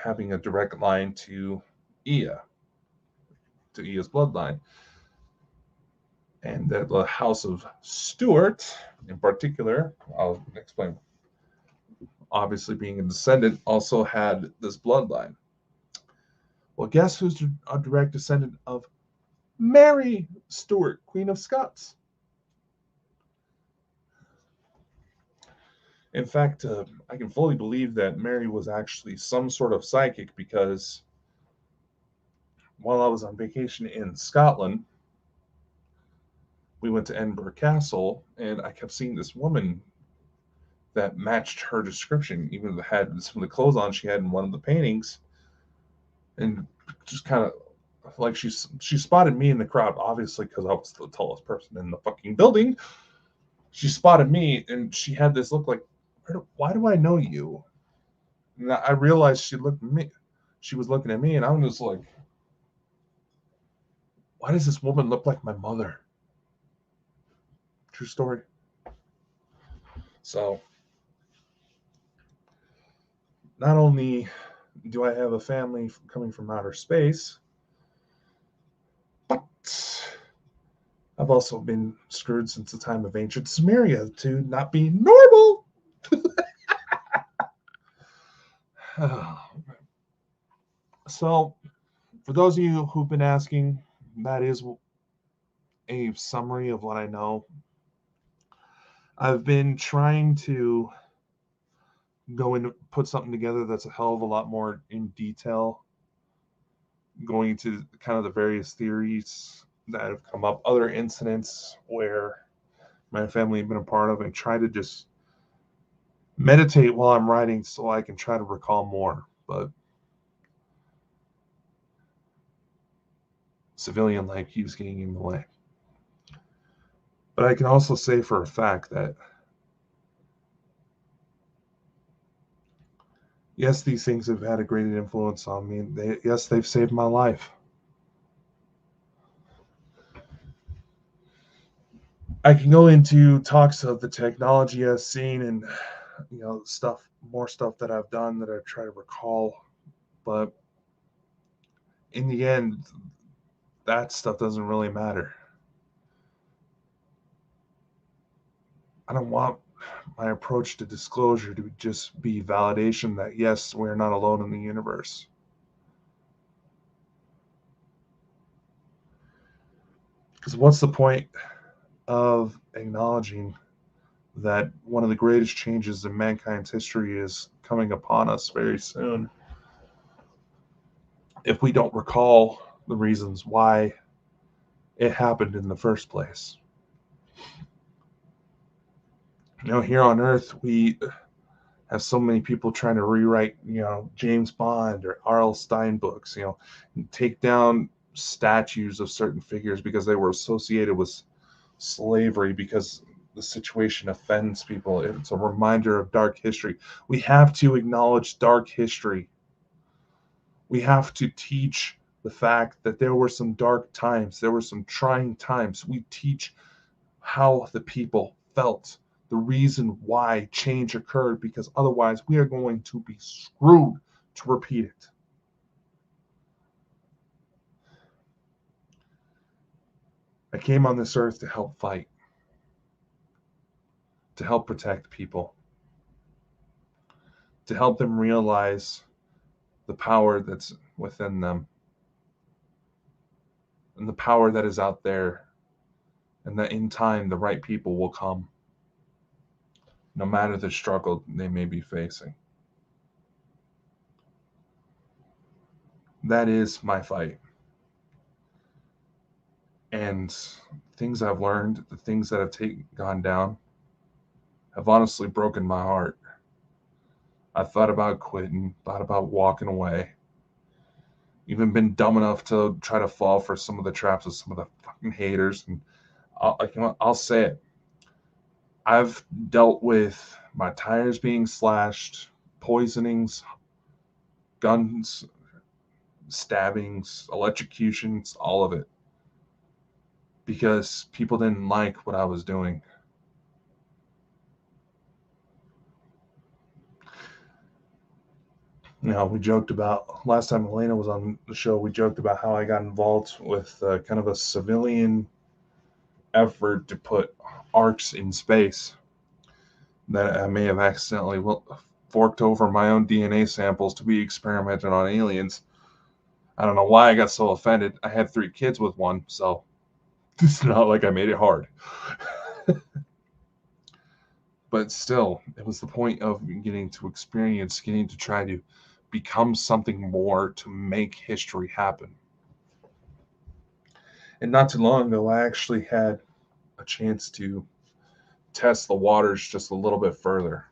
A: having a direct line to Ea, to Ea's bloodline. And that the House of Stuart, in particular, I'll explain, obviously being a descendant, also had this bloodline. Well, guess who's a direct descendant of Mary Stuart, Queen of Scots? In fact, I can fully believe that Mary was actually some sort of psychic, because while I was on vacation in Scotland, we went to Edinburgh Castle, and I kept seeing this woman that matched her description, even had some of the clothes on she had in one of the paintings, and just kind of like she spotted me in the crowd, obviously because I was the tallest person in the fucking building. She spotted me, and she had this look like, why do I know you? And I realized she looked at me. She was looking at me, and I'm just like, why does this woman look like my mother? True story. So, not only do I have a family coming from outer space, but I've also been screwed since the time of ancient Sumeria to not be normal. So, for those of you who've been asking, that is a summary of what I know. I've been trying to go and put something together that's a hell of a lot more in detail, going into kind of the various theories that have come up, other incidents where my family have been a part of, and try to just meditate while I'm writing so I can try to recall more. But civilian life keeps getting in the way. But I can also say for a fact that, yes, these things have had a great influence on me. Yes, they've saved my life. I can go into talks of the technology I've seen and, more stuff that I've done that I try to recall. But in the end, that stuff doesn't really matter. I don't want my approach to disclosure to just be validation that, yes, we're not alone in the universe. Because what's the point of acknowledging that one of the greatest changes in mankind's history is coming upon us very soon if we don't recall the reasons why it happened in the first place? Here on Earth, we have so many people trying to rewrite, James Bond or R.L. Stein books, and take down statues of certain figures because they were associated with slavery, because the situation offends people. It's a reminder of dark history. We have to acknowledge dark history. We have to teach the fact that there were some dark times, there were some trying times. We teach how the people felt, the reason why change occurred, because otherwise we are going to be screwed to repeat it. I came on this earth to help fight, to help protect people, to help them realize the power that's within them and the power that is out there, and that in time the right people will come, no matter the struggle they may be facing. That is my fight. And things I've learned, the things that have gone down, have honestly broken my heart. I thought about quitting, thought about walking away, even been dumb enough to try to fall for some of the traps of some of the fucking haters. And I'll say it. I've dealt with my tires being slashed, poisonings, guns, stabbings, electrocutions, all of it, because people didn't like what I was doing. We joked about last time Elena was on the show. We joked about how I got involved with kind of a civilian effort to put arcs in space, that I may have accidentally forked over my own DNA samples to be experimented on aliens. I don't know why I got so offended. I had 3 kids with one, so it's not like I made it hard. But still, it was the point of getting to experience, getting to try to become something more to make history happen. And not too long ago, I actually had a chance to test the waters just a little bit further.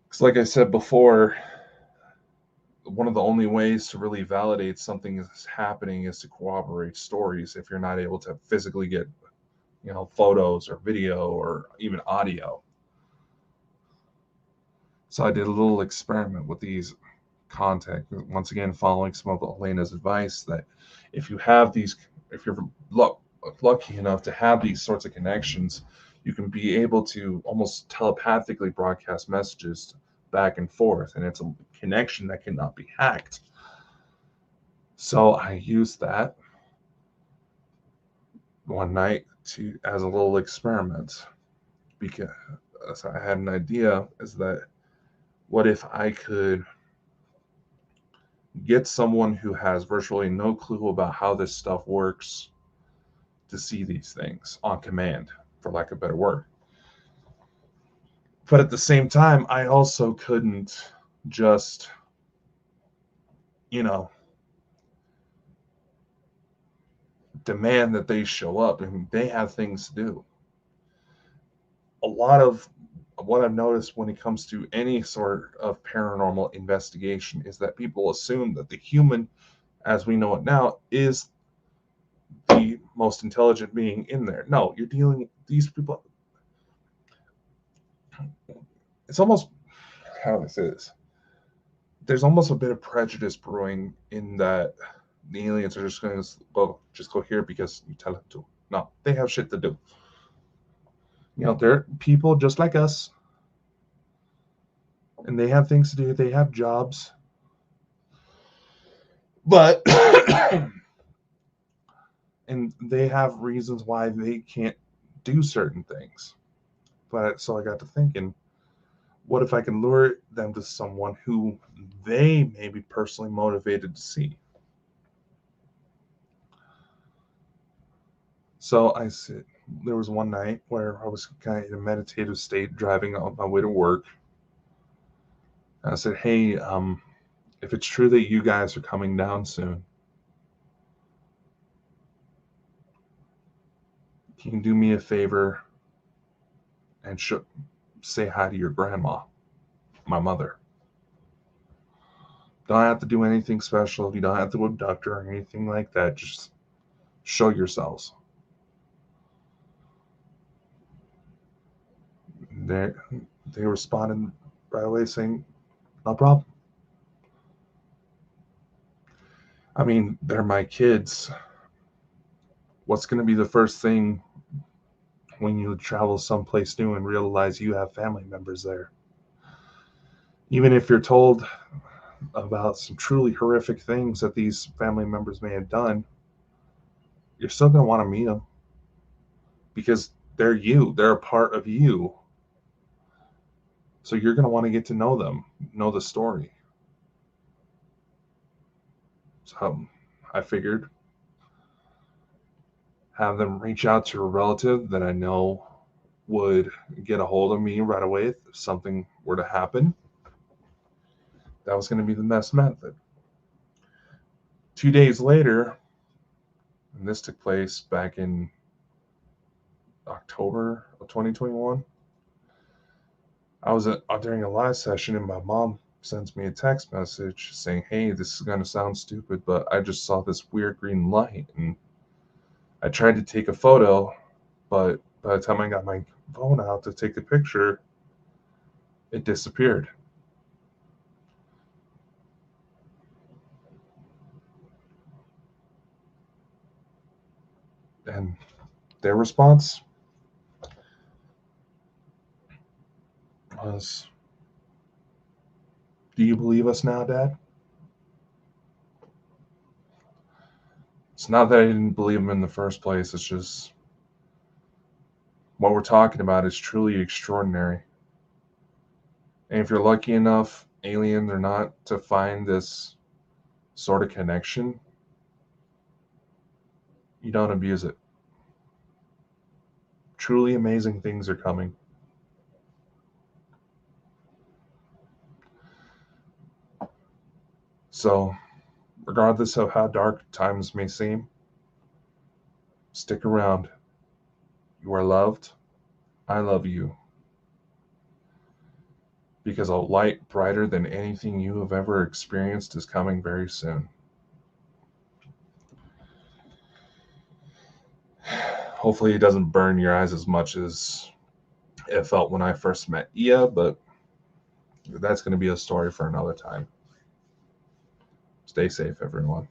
A: Because, like I said before, one of the only ways to really validate something is happening is to corroborate stories if you're not able to physically get, photos or video or even audio. So I did a little experiment with these contact, once again following some of Elena's advice, that if you're lucky enough to have these sorts of connections, you can be able to almost telepathically broadcast messages back and forth, and it's a connection that cannot be hacked. So I used that one night as a little experiment, because I had an idea, is that what if I could get someone who has virtually no clue about how this stuff works to see these things on command, for lack of a better word. But at the same time, I also couldn't just, demand that they show up. I mean, they have things to do. A lot of what I've noticed when it comes to any sort of paranormal investigation is that people assume that the human, as we know it now, is the most intelligent being in there. No, you're dealing with these people. It's almost, how do I say this? There's almost a bit of prejudice brewing in that the aliens are just going to, well, just go here because you tell them to. No, they have shit to do. They're people just like us, and they have things to do. They have jobs. But, and they have reasons why they can't do certain things. But so I got to thinking, what if I can lure them to someone who they may be personally motivated to see? So I said, there was one night where I was kind of in a meditative state driving on my way to work. And I said, hey, if it's true that you guys are coming down soon, can you do me a favor and say hi to your grandma, my mother? Don't have to do anything special. You don't have to abduct her or anything like that. Just show yourselves. They responded right away saying, no problem. I mean, they're my kids. What's going to be the first thing when you travel someplace new and realize you have family members there? Even if you're told about some truly horrific things that these family members may have done, you're still going to want to meet them because they're you. They're a part of you. So you're going to want to get to know them, know the story. So I figured have them reach out to a relative that I know would get a hold of me right away if something were to happen. That was going to be the best method. 2 days later, and this took place back in October of 2021, I was during a live session and my mom sends me a text message saying, hey, this is going to sound stupid, but I just saw this weird green light and I tried to take a photo, but by the time I got my phone out to take the picture, it disappeared. And their response was, do you believe us now, Dad? It's not that I didn't believe him in the first place. It's just what we're talking about is truly extraordinary. And if you're lucky enough, alien or not, to find this sort of connection, you don't abuse it. Truly amazing things are coming. So, regardless of how dark times may seem, stick around. You are loved. I love you. Because a light brighter than anything you have ever experienced is coming very soon. Hopefully, it doesn't burn your eyes as much as it felt when I first met Ia, but that's going to be a story for another time. Stay safe, everyone.